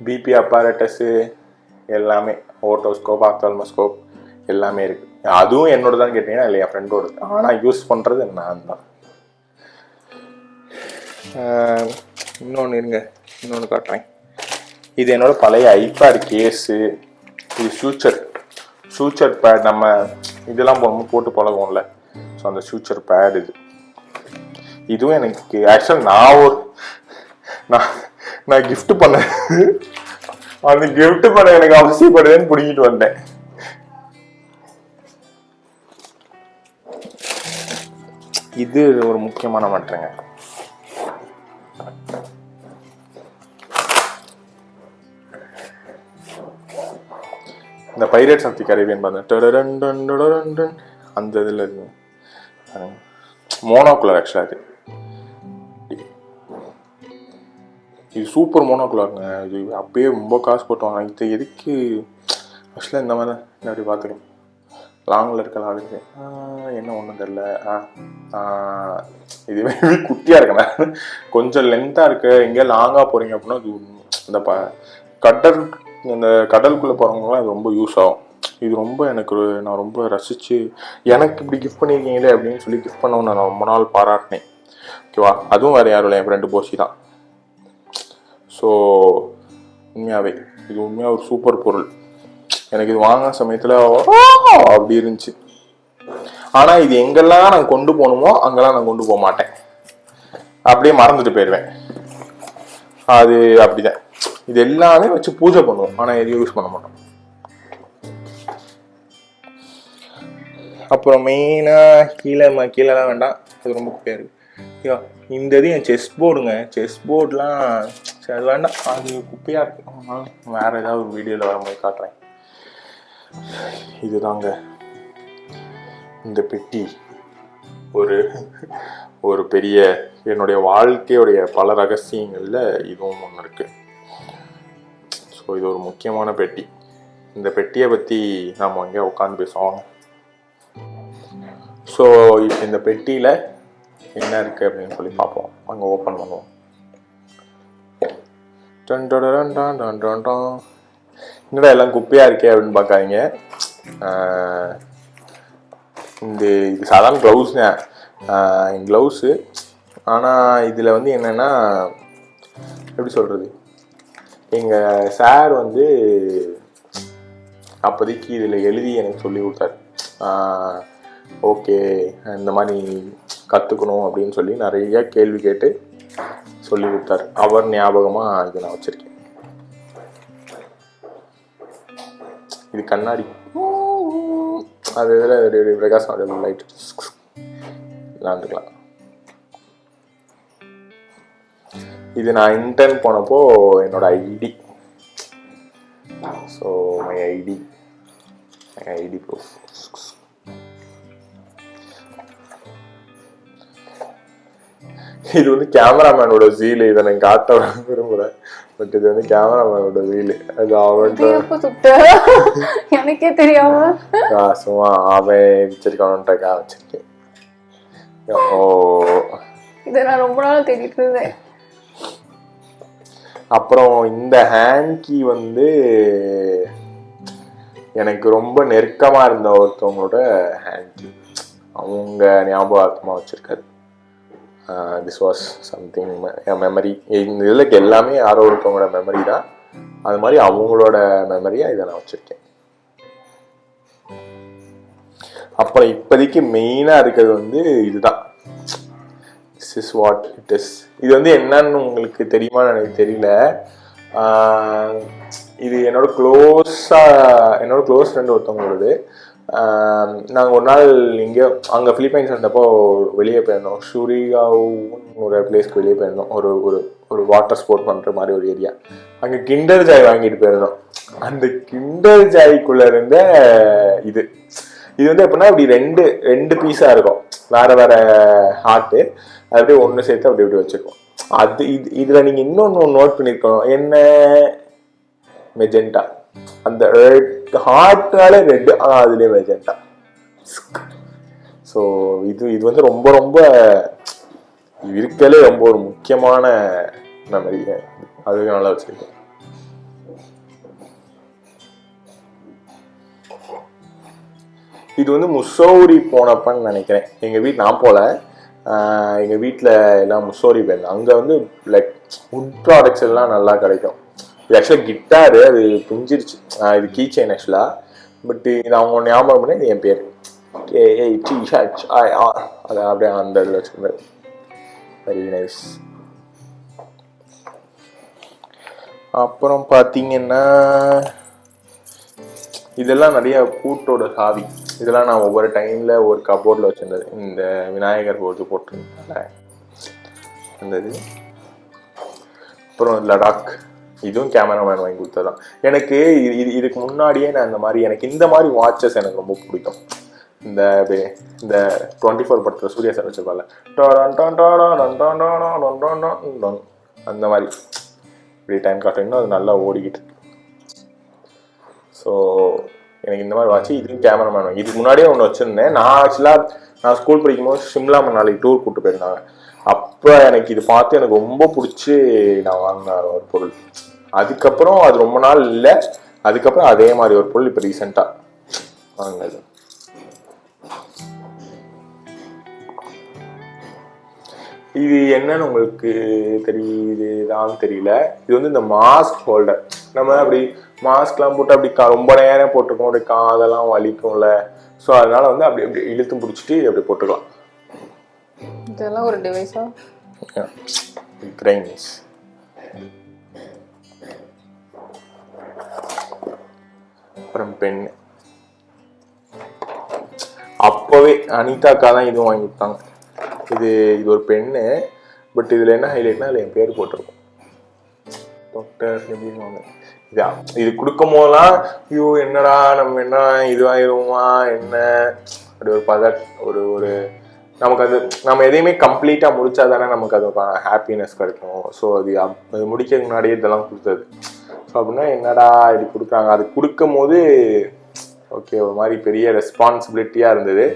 பிபி அப்பாரட்டஸு எல்லாமே, ஓட்டோஸ்கோப், ஆப்தால்மோஸ்கோப் எல்லாமே இருக்கு. அதுவும் என்னோட தான் கேட்டீங்கன்னா இல்லை, என் ஃப்ரெண்டோட. ஆனால் யூஸ் பண்ணுறது நான் தான். இன்னொன்று இருங்க, இன்னொன்று காட்டுறேன். இது என்னோட பழைய ஐபேட் கேஸு. இது சூச்சர் பேட். நம்ம இதெல்லாம் போட்டு பழகுவோம்ல, ஸோ அந்த சூச்சர் பேட் இது. இதுவும் எனக்கு ஆக்சுவலாக நான் கிஃப்ட் பண்ணேன். அந்த கிஃப்ட் பண்ண எனக்கு அவசியப்படுதுன்னு பிடிக்கிட்டு வந்தேன். இது ஒரு முக்கியமான மாற்றங்க. இந்த பைரேட்ஸ் ஆஃப் தி கரீபியன் பார்த்தேன், அந்த இதில் இருக்கு மோனோகுலர். ஆக்சுவலாக இது சூப்பர் மோனோகுலருங்க. இது அப்பயே ரொம்ப காசு போட்டுவாங்க. இது எதுக்கு ஆக்சுவலாக இந்த மாதிரி தான் அப்படி பார்த்துக்கணும். லாங்கில் இருக்க ஆளுக்கு என்ன ஒன்றும் தெரில. இதுவே குட்டியாக இருக்கேன், கொஞ்சம் லென்த்தாக இருக்கு. எங்கேயா லாங்காக போகிறீங்க அப்படின்னா இது இந்த இந்த கடலுக்குள்ளே போகிறவங்களாம் இது ரொம்ப யூஸ் ஆகும். இது ரொம்ப நான் ரொம்ப ரசித்து எனக்கு இப்படி கிஃப்ட் பண்ணியிருக்கீங்களே அப்படின்னு சொல்லி கிஃப்ட் பண்ணவும் நான் ரொம்ப நாள் பாராட்டினேன். ஓகேவா? அதுவும் வேறு யாரும் இல்லை, என் ஃப்ரெண்டு போசி தான். ஸோ உண்மையாகவே இது உண்மையாக ஒரு சூப்பர் பொருள். எனக்கு இது வாங்கின சமயத்தில் அப்படி இருந்துச்சு. ஆனால் இது எங்கெல்லாம் நான் கொண்டு போகணுமோ அங்கெல்லாம் நான் கொண்டு போக மாட்டேன், அப்படியே மறந்துட்டு போயிடுவேன். அது அப்படிதான். இது எல்லாமே வச்சு பூஜை பண்ணுவோம், ஆனால் எதையும் யூஸ் பண்ண மாட்டோம். அப்புறம் மெயினாக கீழெல்லாம் வேண்டாம், அது ரொம்ப குப்பையாக இருக்குது. இந்த இது என் செஸ் போர்டுங்க. செஸ் போர்டெலாம் சரி அது வேண்டாம், அது குப்பையாக இருக்குது. வேறு ஏதாவது ஒரு வீடியோவில் வரும்போது காட்டுறேன். இதுதாங்க இந்த பெட்டி. ஒரு பெரிய என்னுடைய வாழ்க்கையுடைய பல ரகசியங்களில் இதுவும் ஒன்று இருக்குது. ஸோ இது ஒரு முக்கியமான பெட்டி. இந்த பெட்டியை பற்றி நாம் அங்கே உட்காந்து பேசுவோம். ஸோ இப்போ இந்த பெட்டியில் என்ன இருக்குது அப்படின்னு சொல்லி பார்ப்போம். அங்கே ஓப்பன் பண்ணுவோம். என்னடா எல்லாம் குப்பையாக இருக்கே அப்படின்னு பார்க்காதீங்க. இது சாதாரண க்ளவுஸ் தான், க்ளவுஸு. ஆனால் இதில் வந்து என்னென்னா எப்படி சொல்கிறது, எங்கள் சார் வந்து அப்போதைக்கு இதில் எழுதி எனக்கு சொல்லி கொடுத்தாரு. ஓகே இந்த மாதிரி கற்றுக்கணும் அப்படின்னு சொல்லி நிறைய கேள்வி கேட்டு சொல்லி கொடுத்தாரு. அவர் ஞாபகமாக இதை நான் வச்சுருக்கேன். இது கண்ணாடி, அது இதில் பிரகாசம் லைட் விளாண்டுக்கலாம். இது நான் இன்டர்ன் போனப்போ என்னோட ID. So my ID proof. இது வந்து கேமராமேனோட சீல். இதை நான் காட்ட விரும்புகிறேன், பட் இது வந்து கேமராமேனோட சீல். அது அவன் எனக்கே தெரியாம சும்மா அவன் வச்சிருக்கானுன்றக்கா வச்சிருக்கேன். ஓ இதை நான் ரொம்ப நாள் தேடிட்டு இருந்தேன். அப்புறம் இந்த ஹேண்ட் கீ வந்து எனக்கு ரொம்ப நெருக்கமாக இருந்த ஒருத்தவங்களோட ஹேண்ட் கீ. அவங்க ஞாபகார்த்தமாக வச்சுருக்காரு. This was something memory. இந்த இதில் எல்லாமே யாரோ ஒருத்தவங்களோட மெமரி தான். அது மாதிரி அவங்களோட மெமரியாக இதை நான் வச்சுருக்கேன். அப்புறம் இப்போதைக்கு மெயினாக இருக்கிறது வந்து இதுதான். This is what it is. இது வந்து என்னன்னு உங்களுக்கு தெரியுமா எனக்கு தெரியல. இது என்னோட க்ளோஸ் ஃப்ரெண்ட் ஒருத்தவங்களோடது. நாங்கள் ஒரு நாள் இங்கே அங்கே ஃபிலிப்பைன்ஸ் வந்தப்போ வெளியே போயிருந்தோம். ஷூரிகாவுன்னு ஒரு பிளேஸ்க்கு வெளியே போயிருந்தோம். ஒரு ஒரு ஒரு வாட்டர் ஸ்போர்ட் பண்ணுற மாதிரி ஒரு ஏரியா. அங்கே கிண்டர் ஜாய் வாங்கிட்டு போயிருந்தோம். அந்த கிண்டர் ஜாய்க்குள்ளே இருந்த இது வந்து எப்படின்னா இப்படி ரெண்டு பீஸாக இருக்கும், வேற வேற ஹார்ட்டு. அது அப்படியே ஒன்று சேர்த்து அப்படி வச்சுருக்கோம். அது இதில் நீங்கள் இன்னொன்று நோட் பண்ணியிருக்கணும், என்ன மெஜெண்டா. அந்த ரெட் ஹார்ட்னால ரெட், அதுலேயே மெஜெண்டா. ஸோ இது வந்து ரொம்ப ரொம்ப இருக்கலே ரொம்ப ஒரு முக்கியமான மெமரி. அதுக்கு நல்லா வச்சிருக்கேன். இது வந்து முசோரி போனப்பன்னு நினைக்கிறேன். நான் போல, எங்கள் வீட்டில் எல்லாம் முசோரி போயிருந்தேன். அங்கே வந்து லைக் வுட் ப்ராடக்ட்ஸ் எல்லாம் நல்லா கிடைக்கும். இது ஆக்சுவலாக கிட்டாரு, அது பிஞ்சிருச்சு. இது கீ செயின் ஆக்சுவலாக. பட் இது அவங்க ஞாபகம் பண்ணி இது என் பேர் அதை அப்படியே அந்த இதில் வச்சுருந்தேன். Very nice. அப்புறம் பார்த்தீங்கன்னா இதெல்லாம் நிறைய பூட்டோட சாவி. இதெல்லாம் நான் ஒவ்வொரு டைமில் ஒரு கபோர்டில் வச்சுருந்தது. இந்த விநாயகர் போட்டிருந்தேன் இருந்தது. அப்புறம் லடாக், இதுவும் கேமராமேன் வாங்கி கொடுத்ததான் எனக்கு. இதுக்கு முன்னாடியே நான் எனக்கு இந்த மாதிரி வாட்சஸ் எனக்கு ரொம்ப பிடிக்கும். இந்த 24 படத்தில் சூர்யா சார் வச்சிருப்பாங்க அந்த மாதிரி இப்படி டைம் காட்டுறீங்கன்னா அது நல்லா ஓடிக்கிட்டு. ஸோ எனக்கு இந்த மாதிரி வாட்சி, இதுவும் கேமராமேன் வாங்கி. இதுக்கு முன்னாடியே ஒன்று வச்சுருந்தேன். நான் ஸ்கூல் படிக்கும்போது சிம்லா மணாலி டூர் கூப்பிட்டு போயிருந்தாங்க. அப்போ எனக்கு இது பார்த்து எனக்கு ரொம்ப பிடிச்சி நான் வாங்கின ஒரு பொருள். அதுக்கப்புறம் அது ரொம்ப நாள் இல்லை. அதுக்கப்புறம் அதே மாதிரி ஒரு பொருள் இப்போ ரீசெண்டாக வாங்கினது. இது என்னன்னு உங்களுக்கு தெரியுதுதான் தெரியல. இது வந்து இந்த மாஸ்க் ஹோல்டர். நம்ம அப்படி மாஸ்க்லாம் போட்டு அப்படி ரொம்ப நேரம் போட்டுருக்கோம், அப்படி காதெல்லாம் வலிக்கும்ல. ஸோ அதனால வந்து அப்படி அப்படி இழுத்து பிடிச்சிட்டு அப்படி போட்டுக்கலாம். இதெல்லாம் ஒரு டிவைஸா? கிரைன்ஸ். அப்புறம் பென். அப்போவே அனிதாக்கா தான் இதுவும் வாங்கி கொடுத்தாங்க. இது ஒரு பென்னு. பட் இதில் என்ன ஹைலைட்னா அதில் என் பேர் போட்டிருக்கும், டாக்டர் எப்படின்னு. இது கொடுக்கும் போதெல்லாம் ஐயோ என்னடா நம்ம என்ன இதுவாயிருமா என்ன அப்படி ஒரு ஒரு நமக்கு அது நம்ம எதையுமே கம்ப்ளீட்டாக முடிச்சா தானே நமக்கு அது ஹாப்பினஸ் கிடைக்கும். ஸோ அது முடிக்கிறதுக்கு முன்னாடியே இதெல்லாம் கொடுத்தது. ஸோ அப்படின்னா என்னடா இது கொடுக்குறாங்க. அது கொடுக்கும் போது ஓகே ஒரு மாதிரி பெரிய ரெஸ்பான்சிபிலிட்டியாக இருந்தது.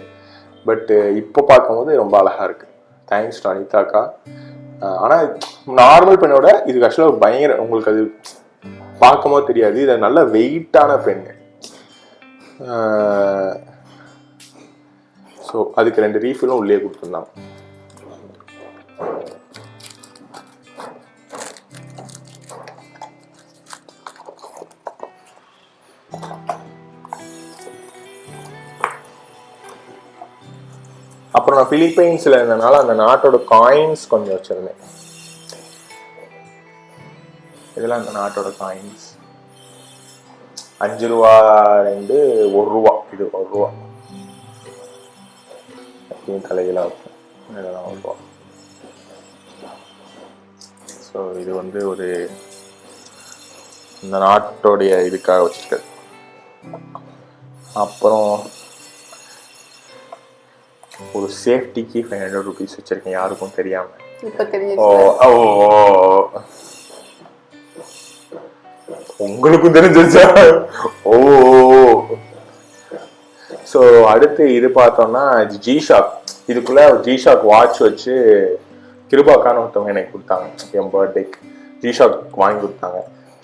பட்டு இப்போ பார்க்கும்போது ரொம்ப அழகாக இருக்குது. தேங்க்ஸ் டு அனிதாக்கா. ஆனால் நார்மல் பெண்ணோட இது ஆக்சுவலாக பயங்கர, உங்களுக்கு அது பார்க்கும்போது தெரியாது, இது நல்ல வெயிட்டான பெண்ணு. ஸோ அதுக்கு 2 ரீஃபிலும் உள்ளே கொடுத்துருந்தாங்க. அப்புறம் நான் பிலிப்பைன்ஸ்ல இருந்தனால அந்த நாட்டோட காயின்ஸ் கொஞ்சம் வச்சிருந்தேன். இதெல்லாம் அந்த நாட்டோட காயின்ஸ். 5 ரூபா 2, 1 ரூபா. இது 1 ரூபா தலையெல்லாம் இருக்கும். இதெல்லாம் 1 ரூபா. ஸோ இது வந்து ஒரு இந்த நாட்டோடைய இதுக்காக வச்சிருக்காரு. அப்புறம் ஒரு சேஃப்டிக்கு 500 ருபீஸ் வச்சிருக்கேன், யாருக்கும் தெரியாம. உங்களுக்கும் தெரிஞ்சிருச்சா? ஓ. ஸோ அடுத்து இது பார்த்தோம்னா ஜிஷாக். இதுக்குள்ள ஜிஷாக் வாட்ச் வச்சு கிருபாக்கான ஒருத்தவங்க எனக்கு கொடுத்தாங்க. என் பர்த்டேக்கு ஜிஷாக் வாங்கி கொடுத்தாங்க.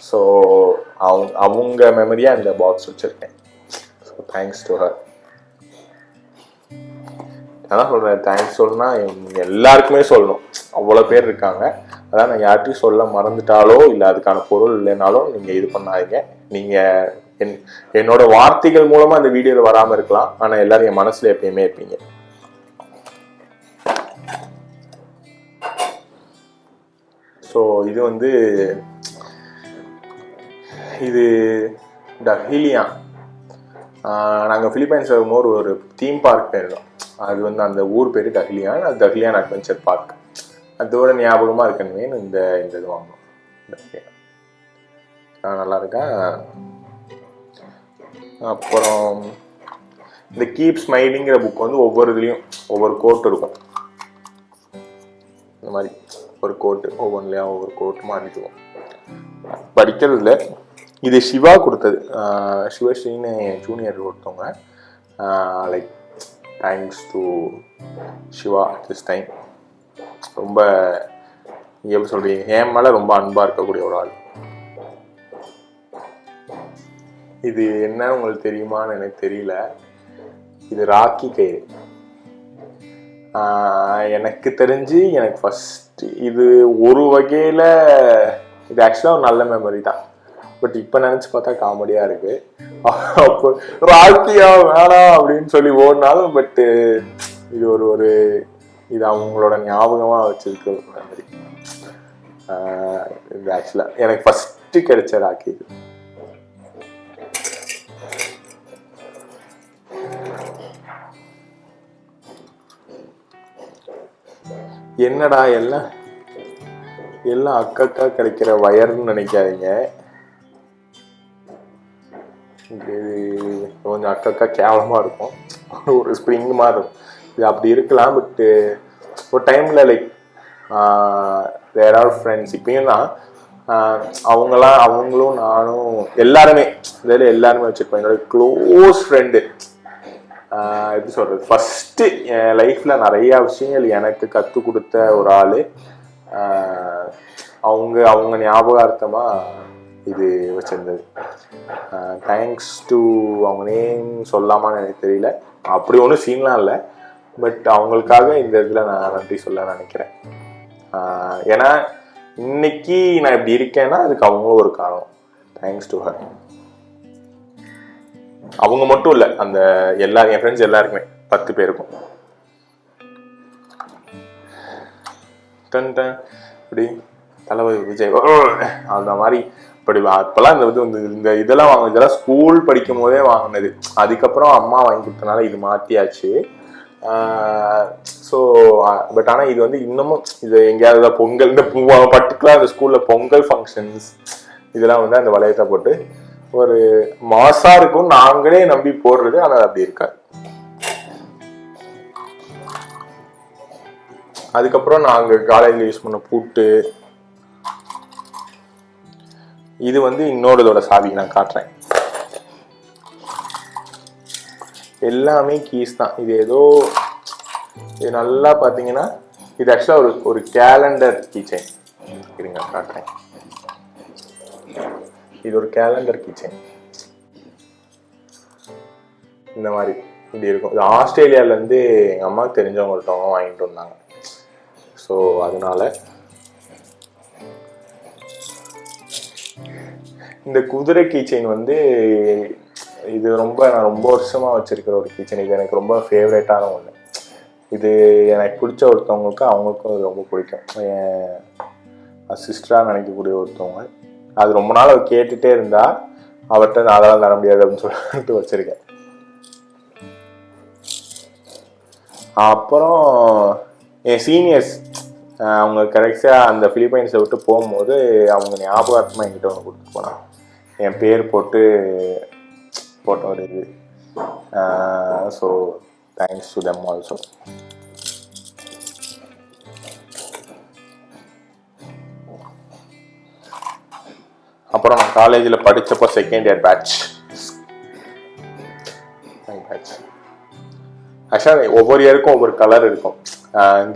ஸோ அவங்க மெமரியா இந்த பாக்ஸ் வச்சிருக்கேன். So thanks to her. அதான் சொல்றேன், தேங்க்ஸ் சொல்லணும்னா எல்லாருக்குமே சொல்லணும். அவ்வளோ பேர் இருக்காங்க. அதான் நான் யார்ட்டையும் சொல்ல மறந்துட்டாலோ இல்லை அதுக்கான பொருள் இல்லைனாலும் நீங்கள் இது பண்ணாதீங்க. நீங்கள் என்னோட வார்த்தைகள் மூலமா இந்த வீடியோவில் வராமல் இருக்கலாம், ஆனால் எல்லாரும் என் மனசுல எப்பயுமே இருப்பீங்க. ஸோ இது வந்து இது டஹிலியா. நாங்கள் பிலிப்பைன்ஸ் வரும்போது ஒரு தீம் பார்க் போயிருந்தோம். அது வந்து அந்த ஊர் பேர் டஹிலியான். அது டஹிலியான் அட்வென்ச்சர் பார்க். அதோட ஞாபகமாக இருக்கணுமே இந்த இது வாங்கணும். நல்லா இருக்கா. அப்புறம் இந்த கீப் ஸ்மைலிங்கிற புக் வந்து ஒவ்வொரு இதுலேயும் ஒவ்வொரு கோட் இருக்கும். இந்த மாதிரி ஒரு கோட்டு ஒவ்வொன்றுலையும் ஒவ்வொரு கோட்டு மாறிக்குவோம். படிக்கிறதுல இது சிவா கொடுத்தது. சிவஸ்ரீன்னு ஜூனியர் ஒருத்தவங்க. Like thanks to Shiva this time. ரொம்ப எப்படி சொல்கிறீங்க, என் மேலே ரொம்ப அன்பாக இருக்கக்கூடிய ஒரு ஆள். இது என்ன உங்களுக்கு தெரியுமான்னு எனக்கு தெரியல. இது ராக்கி கயிறு. எனக்கு தெரிஞ்சு எனக்கு ஃபஸ்ட்டு இது ஒரு வகையில் இது ஆக்சுவலாக ஒரு நல்ல மெமரி தான். பட் இப்போ நினச்சி பார்த்தா காமெடியாக இருக்குது. அப்போ ராக்கியா வேணாம் அப்படின்னு சொல்லி ஓடினாலும் பட்டு இது ஒரு இது அவங்களோட ஞாபகமாக வச்சுருக்க ஒரு மெமரி. இது ஆக்சுவலாக எனக்கு ஃபஸ்ட்டு கிடைச்ச ராக்கி இது. என்னடா எல்லாம் அக்கா கிடைக்கிற வயர்னு நினைக்காதீங்க. இது கொஞ்சம் அக்கா கேவலமாக இருக்கும். ஒரு ஸ்ப்ரிங் மாதிரி இருக்கும். இது அப்படி இருக்கலாம். பட்டு ஒரு டைமில் லைக் தேர் ஆர் ஃப்ரெண்ட்ஸ். இப்பயும் தான் அவங்களும் நானும் எல்லாருமே இதில் எல்லாருமே வச்சுருப்போம். என்னோட க்ளோஸ் ஃப்ரெண்டு. எப்படி சொல்கிறது, ஃபஸ்ட்டு என் லைஃப்பில் நிறையா விஷயங்கள் எனக்கு கற்றுக் கொடுத்த ஒரு ஆள். அவங்க ஞாபகார்த்தமாக இது வச்சுருந்தது. தேங்க்ஸ் டு அவங்க நேம் சொல்லாமான்னு எனக்கு தெரியல. அப்படி ஒன்றும் சீன்லாம் இல்லை. பட் அவங்களுக்காக இந்த இதில் நான் நன்றி சொல்ல நினைக்கிறேன். ஏன்னா இன்னைக்கு நான் இப்படி இருக்கேன்னா அதுக்கு அவங்களும் ஒரு காரணம். Thanks to her. அவங்க மட்டும் இல்லை, அந்த என் ஃப்ரெண்ட்ஸ் எல்லாருக்குமே 10 பேருக்கும். இப்படி தளபதி விஜய் அந்த மாதிரி இப்படி அப்பெல்லாம் இந்த இதெல்லாம் ஸ்கூல் படிக்கும் போதே வாங்கினது. அதுக்கப்புறம் அம்மா வாங்கி கொடுத்தனால இது மாற்றியாச்சு. ஸோ பட் ஆனால் இது வந்து இன்னமும் இது எங்கேயாவது பொங்கல் இந்த பர்டிகுலர் அந்த ஸ்கூலில் பொங்கல் ஃபங்க்ஷன்ஸ் இதெல்லாம் வந்து அந்த வளையத்தை போட்டு ஒரு மாசா இருக்கும். நாங்களே நம்பி போடுறது, ஆனால் அப்படி இருக்காது. அதுக்கப்புறம் நாங்கள் காலேஜில் யூஸ் பண்ண பூட்டு. இது வந்து இன்னொருதோட சாவி நான் காட்டுறேன். எல்லாமே கீஸ் தான். இது ஏதோ இது நல்லா பார்த்தீங்கன்னா இது ஆக்சுவலாக ஒரு கேலண்டர் கீச்சைன். இருங்க காட்டுறேன். இது ஒரு கேலண்டர் கிச்சன். இந்த மாதிரி இப்படி இருக்கும். இது ஆஸ்திரேலியாவிலேருந்து எங்கள் அம்மாவுக்கு தெரிஞ்சவங்கள்ட்ட வாங்கிட்டு வந்தாங்க. ஸோ அதனால இந்த குதிரை கீச்சைன் வந்து இது நான் ரொம்ப வருஷமாக வச்சுருக்கிற ஒரு கீச்சன். இது எனக்கு ரொம்ப ஃபேவரேட்டான ஒன்று. இது எனக்கு பிடிச்ச ஒருத்தவங்களுக்கு அவங்களுக்கும் இது ரொம்ப பிடிக்கும். என் சிஸ்டராக நினைக்கக்கூடிய ஒருத்தவங்க. அது ரொம்ப நாள் அவர் கேட்டுகிட்டே இருந்தா அவர்கிட்ட அதெல்லாம் தர முடியாது அப்படின்னு சொல்லிட்டு வச்சுருக்கேன். அப்புறம் என் சீனியர்ஸ் அவங்க கரெக்டாக அந்த பிலிப்பைன்ஸை விட்டு போகும்போது அவங்க ஞாபகார்த்தமாக என்கிட்ட ஒன்று கொடுத்துட்டு போனாங்க. என் பேர் போட்ட ஒரு இது. So thanks to them also. அப்புறம் நான் காலேஜில் படித்தப்போ செகண்ட் இயர் பேட்ச். ஆக்சுவலாக ஒவ்வொரு இயருக்கும் ஒவ்வொரு கலர் இருக்கும்.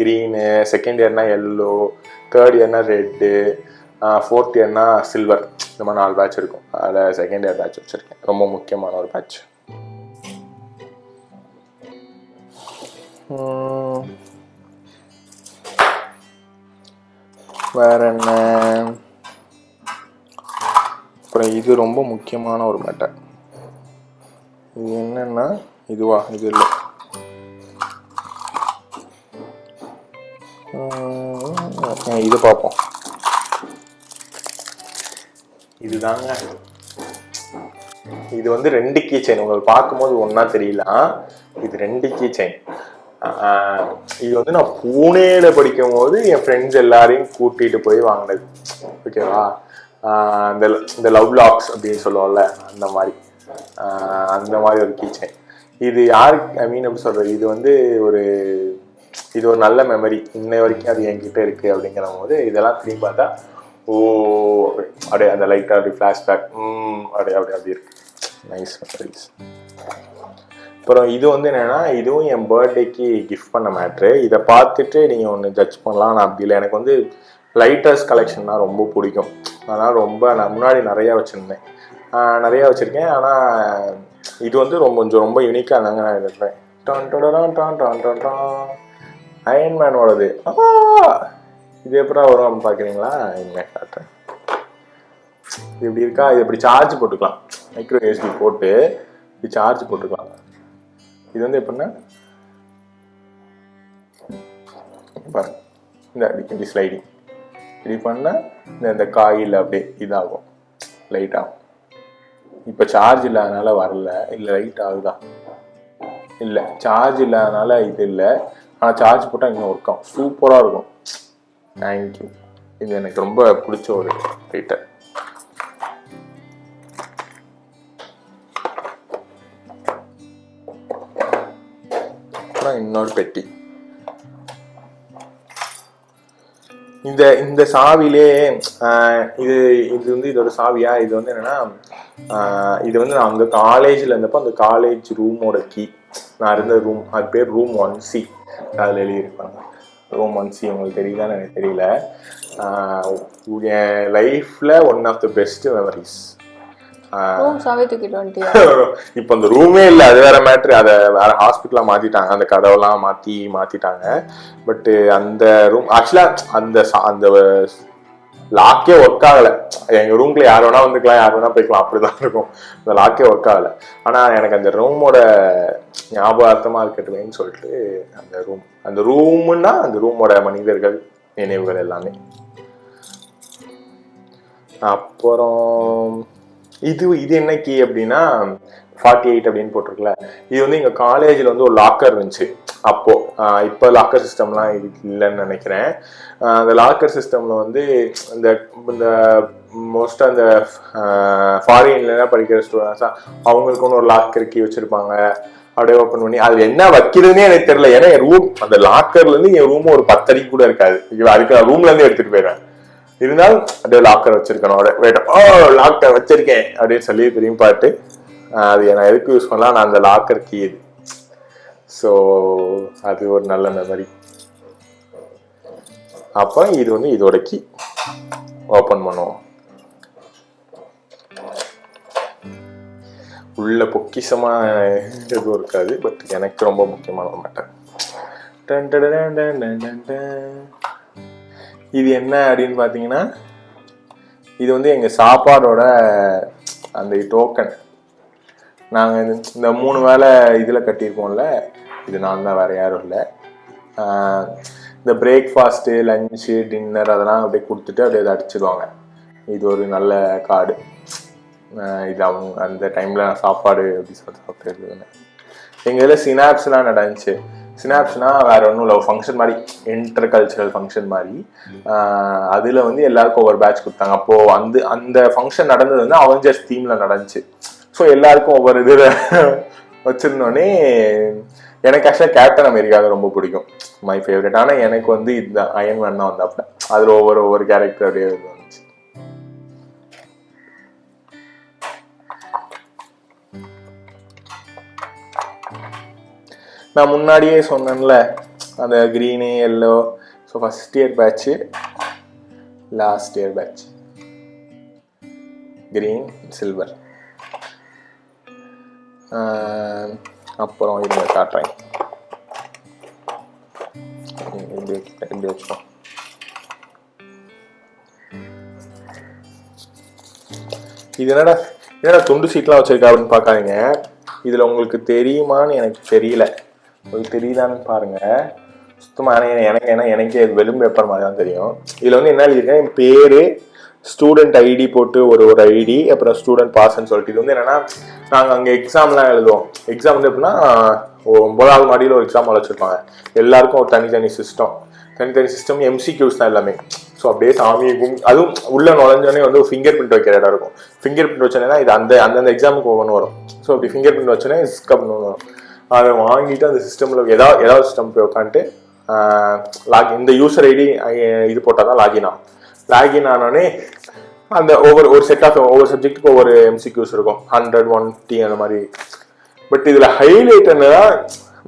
க்ரீனு, செகண்ட் இயர்னா எல்லோ, தேர்ட் இயர்னா ரெட்டு, ஃபோர்த் இயர்னா சில்வர். இந்த மாதிரி 4 பேட்ச் இருக்கும். அதில் செகண்ட் இயர் பேட்ச் வச்சுருக்கேன். ரொம்ப முக்கியமான ஒரு பேட்ச். வேற என்ன? அப்புறம் இது ரொம்ப முக்கியமான ஒரு மேட்டர். இது என்னன்னா இது இல்லை. இது பார்ப்போம். இதுதாங்க இது வந்து 2 கீ செயின். உங்களுக்கு பார்க்கும்போது ஒன்றா தெரியலாம், இது 2 கீ செயின். இது வந்து நான் பூனேல படிக்கும் போது என் ஃப்ரெண்ட்ஸ் எல்லாரையும் கூட்டிகிட்டு போய் வாங்கினது. ஓகேவா? இந்த லவ் லாக்ஸ் அப்படின்னு சொல்லுவோம்ல, அந்த மாதிரி ஒரு கீ செயின். இது யாருக்கு எப்படி சொல்கிறது, இது வந்து இது ஒரு நல்ல மெமரி. இன்னை வரைக்கும் அது என்கிட்ட இருக்குது. அப்படிங்கிற போது இதெல்லாம் திரும்பி பார்த்தா ஓ அப்படியே அந்த லைட்டாக அப்படி ஃப்ளாஷ்பேக் அப்படி இருக்கு. Nice memories. அப்புறம் இது வந்து என்னென்னா, இதுவும் என் பர்த்டேக்கு கிஃப்ட் பண்ண மேட்ரு. இதை பார்த்துட்டு நீங்கள் ஒன்று ஜட்ஜ் பண்ணலாம். நான் அப்படி இல்லை. எனக்கு வந்து லைட்டர்ஸ் கலெக்ஷன்னா ரொம்ப பிடிக்கும். அதனால் நான் முன்னாடி நிறையா வச்சுருக்கேன். ஆனால் இது வந்து ரொம்ப யூனிக்காக இருந்தாங்க. நான் இருக்கிறேன் அயன்மேனோடது. இது எப்படா வரும் அப்படின்னு பார்க்குறீங்களா? என்ன காட்டுறேன். இது இப்படி இருக்கா? இது இப்படி சார்ஜ் போட்டுக்கலாம். மைக்ரோ யூஎஸ்பி போட்டு இப்படி சார்ஜ் போட்டுக்கலாம். இது வந்து எப்படின்னா பாருங்க, இந்த இப்படி ஸ்லைடிங் இப்படி பண்ணால் இந்த காயில் அப்படியே இதாகும், லைட் ஆகும். இப்போ சார்ஜ் இல்லாதனால வரல. இல்லை லைட் ஆகுதா? இல்லை, சார்ஜ் இல்லாதனால இது இல்லை. ஆனால் சார்ஜ் போட்டால் இன்னும் ஒர்க் ஆகும். சூப்பராக இருக்கும். தேங்க்யூ. இது எனக்கு ரொம்ப பிடிச்ச ஒரு லைட்டர். அப்புறம் இன்னொரு பெட்டி. இந்த சாவிலே இது வந்து இதோட சாவியா? இது வந்து என்னன்னா, இது வந்து நான் அங்கே காலேஜில் இருந்தப்போ அந்த காலேஜ் ரூமோட கீ. நான் இருந்த ரூம், அது பேர் ரூம் 1C. அதில் எழுதியிருப்பாங்க ரூம் 1C. உங்களுக்கு தெரியலான்னு எனக்கு தெரியல. என் லைஃப்பில் one of the best memories. இப்போ அந்த ரூமே இல்லை, அது வேற மேட்ரு. அதை வேற ஹாஸ்பிட்டலாக மாற்றிட்டாங்க. அந்த கதவெல்லாம் மாற்றிட்டாங்க. பட்டு அந்த ரூம் ஆக்சுவலாக அந்த லாக்கே ஒர்க் ஆகலை. எங்கள் ரூம்குள்ள யார் வேணா வந்துக்கலாம், யார் வேணா போய்க்கலாம், அப்படிதான் இருக்கும். அந்த லாக்கே ஒர்க் ஆகலை. ஆனால் எனக்கு அந்த ரூமோட ஞாபகார்த்தமாக இருக்கட்டுமேன்னு சொல்லிட்டு அந்த ரூம்னா அந்த ரூமோட மனிதர்கள், நினைவுகள் எல்லாமே. அப்புறம் இது என்ன கீ அப்படின்னா 48 அப்படின்னு போட்டிருக்குல்ல. இது வந்து எங்கள் காலேஜில் வந்து ஒரு லாக்கர் இருந்துச்சு அப்போ. இப்போ லாக்கர் சிஸ்டம்லாம் இல்லைன்னு நினைக்கிறேன். அந்த லாக்கர் சிஸ்டமில் வந்து இந்த மோஸ்ட்டாக அந்த ஃபாரின்லாம் படிக்கிற ஸ்டூடெண்ட்ஸாக அவங்களுக்கு ஒன்று ஒரு லாக்கர் கீ வச்சுருப்பாங்க. அப்படியே ஓப்பன் பண்ணி அது என்ன வைக்கிறதுனே எனக்கு தெரியல. ஏன்னா என் ரூம் அந்த லாக்கர்லேருந்து என் ரூம் ஒரு 10 அடிக்கு கூட இருக்காது. அதுக்கு நான் ரூம்லேருந்து எடுத்துகிட்டு போயிடுவேன். இருந்தாலும் அப்படியே லாக்கர் வச்சிருக்கணும். லாக்கர் வச்சிருக்கேன் அப்படின்னு சொல்லி திரும்பி பார்த்து அது நான் எதுக்கு யூஸ் பண்ணலாம், நான் அந்த லாக்கர் கீ இது. ஸோ அது ஒரு நல்ல மெமரி. அப்போ இது வந்து இதோட கீ. ஓப்பன் பண்ணுவோம். உள்ள பொக்கிஷமா எதுவும் இருக்காது. பட் எனக்கு ரொம்ப முக்கியமான மேட்டர். இது என்ன அப்படின்னு பார்த்தீங்கன்னா, இது வந்து எங்கள் சாப்பாடோட அந்த டோக்கன். நாங்கள் இந்த 3 வேளை இதில் கட்டியிருக்கோம்ல, இது நான் தான், வேறு யாரும் இல்லை. இந்த பிரேக்ஃபாஸ்ட்டு, லஞ்சு, டின்னர் அதெல்லாம் அப்படியே கொடுத்துட்டு அப்படியே அதை அடிச்சிடுவாங்க. இது ஒரு நல்ல கார்டு. இது அவங்க அந்த டைமில் நான் சாப்பாடு அப்படி சொல்லி சாப்பிட்டு எங்கள் இதில் சினாப்ஸ்லாம் நடந்துச்சு. சினாப்ஸ்னா வேறு ஒன்றும் இல்லை, ஃபங்க்ஷன் மாதிரி, இன்டர் கல்ச்சரல் ஃபங்க்ஷன் மாதிரி. அதில் வந்து எல்லாருக்கும் ஒவ்வொரு பேட்ச் கொடுத்தாங்க. அப்போது அந்த ஃபங்க்ஷன் நடந்தது வந்து அவெஞ்சர்ஸ் தீமில் நடந்துச்சு. ஸோ எல்லாருக்கும் ஒவ்வொரு இதில் வச்சுருந்தோடனே எனக்கு ஆக்சுவலாக கேப்டன் அமெரிக்காவை ரொம்ப பிடிக்கும், மை ஃபேவரட். ஆனால் எனக்கு வந்து இந்த அயன்மேன் தான் வந்தாப்புல. அதில் ஒவ்வொரு கேரக்டர் அப்படியே வந்துச்சு. நான் முன்னாடியே சொன்னேன்ல அந்த green yellow. So first year batch, last year batch, green silver. அப்புறம் இதை காட்டுறேன். எப்படி வச்சுக்கோ. இது என்னடா துண்டு சீட்லாம் வச்சிருக்கா அப்படின்னு பார்க்காதீங்க. இதில் உங்களுக்கு தெரியுமான்னு எனக்கு தெரியல. உங்களுக்கு தெரியுதான்னு பாருங்க. சுத்தமாக ஏன்னா எனக்கே இது வெளும் பேப்பர் மாதிரி தான் தெரியும். இதில் வந்து என்ன எழுதியிருக்கேன், என் பேர், ஸ்டூடெண்ட் ஐடி போட்டு ஒரு ஐடி, அப்புறம் ஸ்டூடெண்ட் பாஸ்ன்னு சொல்லிட்டு. இது வந்து என்னன்னா, நாங்கள் அங்கே எக்ஸாம்லாம் எழுதுவோம். எக்ஸாம் வந்து எப்படின்னா, 9வது மாடியில் ஒரு எக்ஸாம் வச்சுருப்பாங்க. எல்லாருக்கும் ஒரு தனித்தனி சிஸ்டம், எம்சிக்யூஸ் தான் எல்லாமே. ஸோ அப்படியே சாமி அதுவும் உள்ள நுழைஞ்சோடனே வந்து ஒரு ஃபிங்கர் பிரிண்ட் வைக்கிற இடம் இருக்கும். ஃபிங்கர் பிரிண்ட் வச்சோன்னா இது அந்தந்த எக்ஸாமுக்கு ஒவ்வொன்று வரும். ஸோ அப்படி ஃபிங்கர் பிரிண்ட் வச்சோன்னே ஸ்கப்னு ஒன்று வரும். அதை வாங்கிட்டு அந்த சிஸ்டமில் ஏதாவது சிஸ்டம் போய் உட்காந்துட்டு இந்த யூசர் ஐடி இது போட்டால் தான் லாகின் ஆனோடனே அந்த ஒவ்வொரு சப்ஜெக்ட்டுக்கு ஒவ்வொரு எம்சிக்யூஸ் இருக்கும். 100, 150 அந்த மாதிரி. பட் இதில் ஹைலைட் என்னன்னா,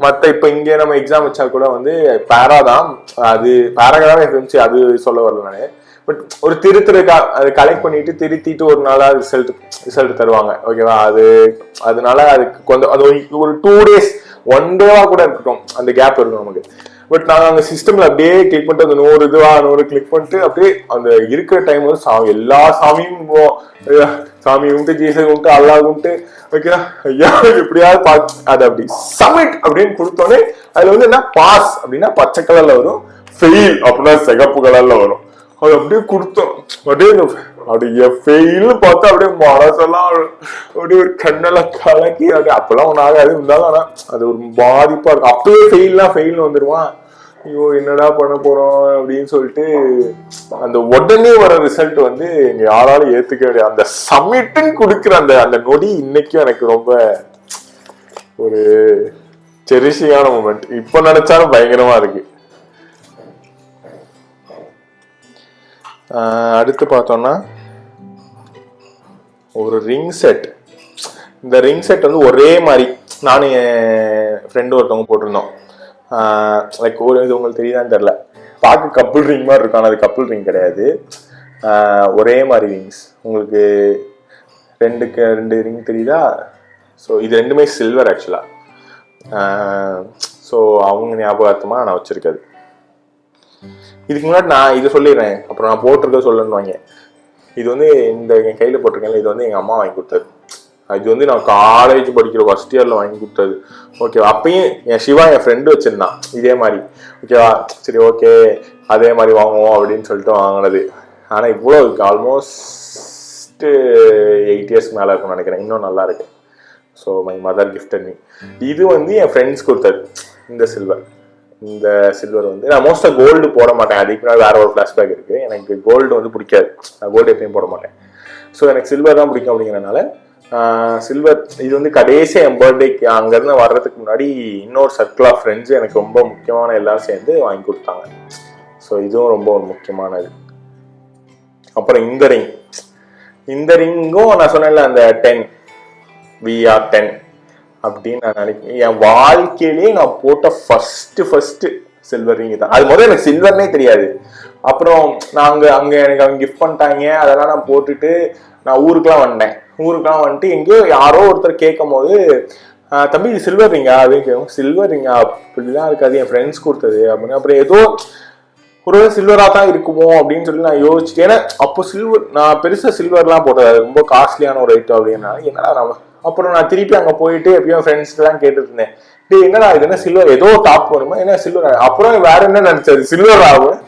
மற்ற இப்போ இங்கே நம்ம எக்ஸாம் வச்சா கூட வந்து பேரா தான், அது பேராக எஃப்எம்சி, அது சொல்ல வரல நான். பட் ஒரு அதை கலெக்ட் பண்ணிட்டு திருத்திட்டு ஒரு நாளாக ரிசல்ட் தருவாங்க. ஓகேவா? அதனால அதுக்கு கொஞ்சம் அது ஒரு 2 days 1 day கூட இருக்கட்டும், அந்த கேப் இருக்கும் நமக்கு. பட் நாங்கள் அந்த சிஸ்டம்ல அப்படியே கிளிக் பண்ணிட்டு அந்த 100 கிளிக் பண்ணிட்டு அப்படியே அந்த இருக்கிற டைம் வந்து எல்லா சாமியும் சாமி கும்பிட்டு, ஜீசஸ் கும்பிட்டு, அல்லா கும்பிட்டு, ஓகேவா, ஐயா எப்படியாவது அது அப்படி சப்மிட் அப்படின்னு கொடுத்தோன்னே அதுல வந்து என்ன, பாஸ் அப்படின்னா பச்சை கலர்ல வரும், ஃபெயில் அப்படின்னா சிகப்பு கலர்ல வரும். அது அப்படியே கொடுத்தோம். அப்படியே ஃபெயில்னு பார்த்தா அப்படியே மனசெல்லாம் அப்படியே ஒரு கண்ணெல்லாம் கலக்கி அப்பெல்லாம் ஒன்றும் ஆகாது. இருந்தாலும் ஆனால் அது ஒரு பாதிப்பா இருக்கும். அப்பயே ஃபெயில்னு வந்துடுவான். ஐயோ என்னடா பண்ண போறோம் அப்படின்னு சொல்லிட்டு அந்த உடனே வர ரிசல்ட் வந்து இங்க யாராலும் ஏத்துக்க முடியாது. அந்த சப்மிட்னு கொடுக்குற அந்த நொடி இன்னைக்கும் எனக்கு ரொம்ப ஒரு செரிஷிங்கான மூமெண்ட். இப்ப நினைச்சாலும் பயங்கரமா இருக்கு. அடுத்து பார்த்தோம்னா ஒரு ரிங் செட். இந்த ரிங் செட் வந்து ஒரே மாதிரி நானும் என் ஃப்ரெண்டு ஒருத்தவங்க போட்டிருந்தோம். லைக் இது உங்களுக்கு தெரியுதான்னு தெரியல, பார்க்க கப்புள் ரிங் மாதிரி இருக்கும், ஆனால் அது கப்புள் ரிங் கிடையாது. ஒரே மாதிரி ரிங்ஸ். உங்களுக்கு 2 ரிங் தெரியுதா? ஸோ இது ரெண்டுமே சில்வர் ஆக்சுவலா. ஸோ அவங்க ஞாபகார்த்தமாக நான் வச்சிருக்காது. இதுக்கு முன்னாடி நான் இதை சொல்லிடுறேன், அப்புறம் நான் போட்டிருக்க சொல்லணுவாங்க. இது வந்து என் கையில் போட்டிருக்கேன், இது வந்து எங்கள் அம்மா வாங்கி கொடுத்தது. இது வந்து நான் காலேஜ் படிக்கிற ஃபர்ஸ்ட் இயர்ல வாங்கி கொடுத்தது. ஓகேவா? அப்பயும் என் சிவா என் ஃப்ரெண்டு வச்சிருந்தான் இதே மாதிரி. ஓகேவா? சரி ஓகே அதே மாதிரி வாங்குவோம் அப்படின்னு சொல்லிட்டு வாங்கினது. ஆனால் இவ்வளோ இருக்கு, ஆல்மோஸ்ட் 8 years மேலே இருக்கும்னு நினைக்கிறேன். இன்னும் நல்லா இருக்கு. So my mother gifted me. இது வந்து என் ஃப்ரெண்ட்ஸ் கொடுத்தது. இந்த சில்வர் வந்து நான் மோஸ்ட்டாக கோல்டு போட மாட்டேன். அதுக்கு முன்னாடி வேற ஒரு ஃப்ளாஷ்பேக் இருக்கு. எனக்கு கோல்டு வந்து பிடிக்காது. நான் கோல்டு எப்பயும் போட மாட்டேன். ஸோ எனக்கு சில்வர் தான் பிடிக்கும். அப்படிங்கிறனால சில்வர் இது வந்து கடைசி என் பர்த்டேக்கு அங்கேருந்து வர்றதுக்கு முன்னாடி இன்னொரு சர்க்கிள் ஆஃப் ஃப்ரெண்ட்ஸ் எனக்கு ரொம்ப முக்கியமான எல்லாரும் சேர்ந்து வாங்கி கொடுத்தாங்க. ஸோ இதுவும் ரொம்ப ஒரு முக்கியமானது. அப்புறம் இந்த ரிங்கும் நான் சொன்னேன்ல, அந்த 10 VR10 அப்படின்னு நான் நினைக்கிறேன். என் வாழ்க்கையிலேயே நான் போட்ட ஃபர்ஸ்ட் சில்வர் ரிங் தான். அது முதல்ல எனக்கு சில்வர்னே தெரியாது. அப்புறம் அங்கே எனக்கு அவங்க கிஃப்ட் பண்ணிட்டாங்க. அதெல்லாம் நான் போட்டுட்டு நான் ஊருக்குலாம் வந்துட்டு எங்கேயோ யாரோ ஒருத்தர் கேட்கும் போது, தம்பி இது சில்வர் ரிங்கா அப்படின்னு கேட்கும். சில்வர் ரிங்கா அப்படிலாம் இருக்காது, என் ஃப்ரெண்ட்ஸ் கொடுத்தது அப்படின்னு. அப்புறம் ஏதோ ஒரு சில்வரா தான் இருக்குமோ அப்படின்னு சொல்லி நான் யோசிச்சுட்டு, ஏன்னா அப்போ நான் பெருசா சில்வர்லாம் போட்டது, அது ரொம்ப காஸ்ட்லியான ஒரு ஐட்டம் அப்படின்னா என்னடா அப்புறம் நான் திருப்பி அங்கே போயிட்டு எப்பயும் ஃப்ரெண்ட்ஸ் எல்லாம் கேட்டுட்டு இருந்தேன், என்னடா இது என்ன சில்வர், ஏதோ டாப் வருமா, என்ன சில்வர். அப்புறம் வேற என்ன நினைச்சது, சில்வர் ஆகும்.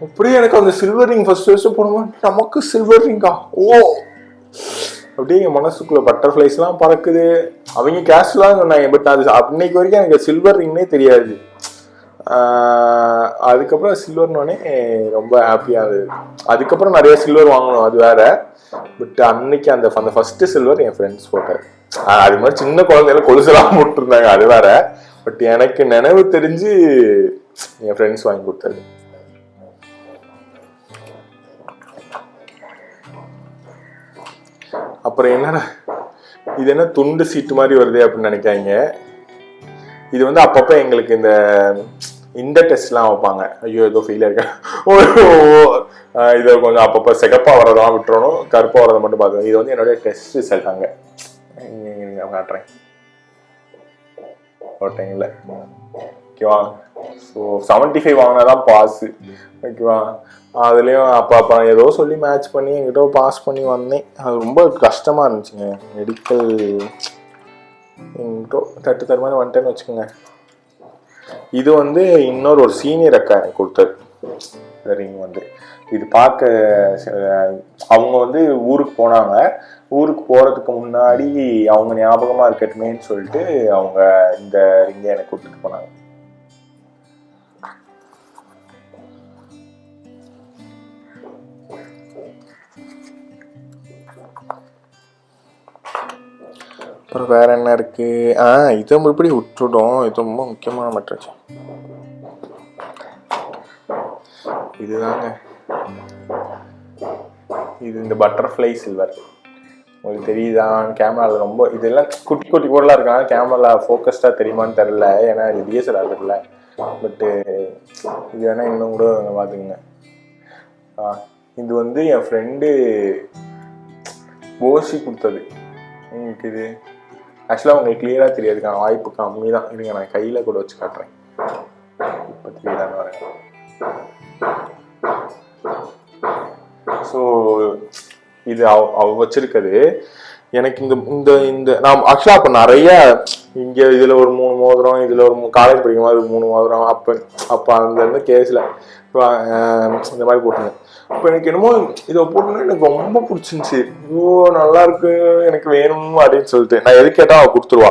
அப்படியே எனக்கு அந்த சில்வர் ரிங் ஃபர்ஸ்ட் போடும்போது நமக்கு சில்வர் ரிங்கா, ஓ அப்படியே என் மனசுக்குள்ள பட்டர்ஃபிளைஸ் எல்லாம் பறக்குது. அவங்க கேஷ்லாம் சொன்னாங்க, பட் அது அன்னைக்கு வரைக்கும் எனக்கு சில்வர் ரிங்னே தெரியாது. அதுக்கப்புறம் சில்வர்னோடனே ரொம்ப ஹாப்பியா இருந்தது. அதுக்கப்புறம் நிறைய சில்வர் வாங்கணும், அது வேற. பட் அன்னைக்கு அந்த ஃபர்ஸ்ட் சில்வர் என் ஃப்ரெண்ட்ஸ் போட்டாரு. அது மாதிரி சின்ன குழந்தையில கொலுசெல்லாம் போட்டுருந்தாங்க, அது வேற. பட் எனக்கு நினைவு தெரிஞ்சு என் ஃப்ரெண்ட்ஸ் வாங்கி கொடுத்தாரு. அப்புறம் என்னடா இது என்ன துண்டு சீட்டு மாதிரி வருது அப்படின்னு நினைக்காங்க. இது வந்து அப்பப்போ எங்களுக்கு இந்த டெஸ்ட்லாம் வைப்பாங்க. ஐயோ ஏதோ ஃபெயிலாக இருக்கேன், இதை கொஞ்சம் அப்பப்போ சிகப்பாக வரதான் விட்டுறணும், கருப்பாக வரதை மட்டும் பார்த்துக்கணும். இது வந்து என்னுடைய டெஸ்ட் ரிசல்ட். அங்கே காட்டுறேன் போட்டீங்கள, ஓகேவா? ஸோ 75 வாங்கினாதான் பாஸு, ஓகேவா? அதுலேயும் அப்போ ஏதோ சொல்லி மேட்ச் பண்ணி என்கிட்ட பாஸ் பண்ணி வந்தேன். அது ரொம்ப கஷ்டமாக இருந்துச்சுங்க. மெடிக்கல் என்கிட்ட தட்டு மாதிரி வந்துட்டேன்னு வச்சுக்கோங்க. இது வந்து இன்னொரு சீனியர் அக்கா எனக்கு கொடுத்தது. இந்த ரிங் வந்து. இது பார்க்க அவங்க வந்து ஊருக்கு போனாங்க. ஊருக்கு போகிறதுக்கு முன்னாடி அவங்க ஞாபகமாக இருக்கட்டுமேன்னு சொல்லிட்டு அவங்க இந்த ரிங்கை எனக்கு கொடுத்துட்டு போனாங்க. அப்புறம் வேற என்ன இருக்கு? இதை எப்படி விட்டுடும்? இது ரொம்ப முக்கியமான மற்ற இதுதாங்க. இது இந்த பட்டர்ஃப்ளை சில்வர். உங்களுக்கு தெரியுதா கேமராவில்? ரொம்ப இதெல்லாம் குட்டி குட்டி பொருளாக இருக்காங்க. கேமராவில் ஃபோக்கஸ்டாக தெரியுமான்னு தெரில, ஏன்னா இது டிஎஸ்எல்ஆர் இருக்குல்ல. பட்டு இது வேணால் இன்னும் கூட பார்த்துக்குங்க. இது வந்து என் ஃப்ரெண்டு போசி கொடுத்தது. உங்களுக்கு இது ஆக்சுவலாக உங்களுக்கு கிளியராக தெரியாதுக்கான வாய்ப்பு கம்மி தான். இருங்க நான் கையில் கூட வச்சு காட்டுறேன். இப்போ தெரியுதான்னு வரேன். ஸோ இது அவ வச்சிருக்குது. எனக்கு இந்த இந்த இந்த நான் ஆக்சுவலாக அப்போ நிறைய இங்கே இதில் ஒரு 3 மோதிரம், இதில் ஒரு காலேஜ் படிக்கும் போது 3 மோதிரம், அப்போ அந்த இருந்த கேஸில் இந்த மாதிரி போட்டுருந்தேன். இப்போ எனக்கு என்னமோ இதை போட்டோன்னா எனக்கு ரொம்ப பிடிச்சிருந்துச்சி. ஐயோ நல்லா இருக்கு, எனக்கு வேணும் அப்படின்னு சொல்லிட்டு நான் எது கேட்டால் அவள் கொடுத்துருவா.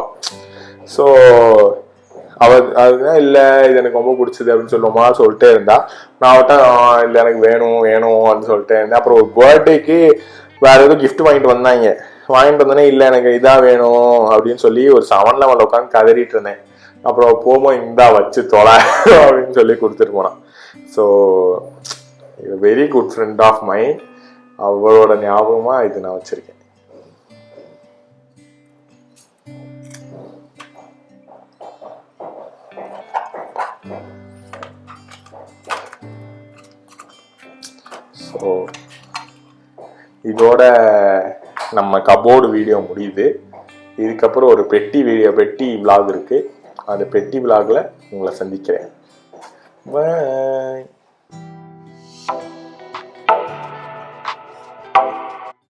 ஸோ அதுதான் இல்லை இது எனக்கு ரொம்ப பிடிச்சது அப்படின்னு சொல்லுவோமா சொல்லிட்டே இருந்தா. நான் அவட்ட இல்லை எனக்கு வேணும் வேணும் அப்படின்னு சொல்லிட்டே இருந்தேன். அப்புறம் ஒரு பர்த்டேக்கு வேற ஏதோ கிஃப்ட் வாங்கிட்டு வந்தோடனே இல்லை எனக்கு இதான் வேணும் அப்படின்னு சொல்லி ஒரு 7-Eleven உட்காந்து கதறிட்டு இருந்தேன். அப்புறம் போகும்போது இந்தா வச்சு தொலை அப்படின்னு சொல்லி கொடுத்துட்டு போனான். ஸோ இது very good friend of mind. அவளோட ஞாபகமா இது நான் வச்சிருக்கேன். ஸோ இதோட நம்ம கபோர்டு வீடியோ முடியுது. இதுக்கப்புறம் ஒரு பெட்டி விலாக் இருக்கு. அந்த பெட்டி விலாகில் உங்களை சந்திக்கிறேன். பாய்.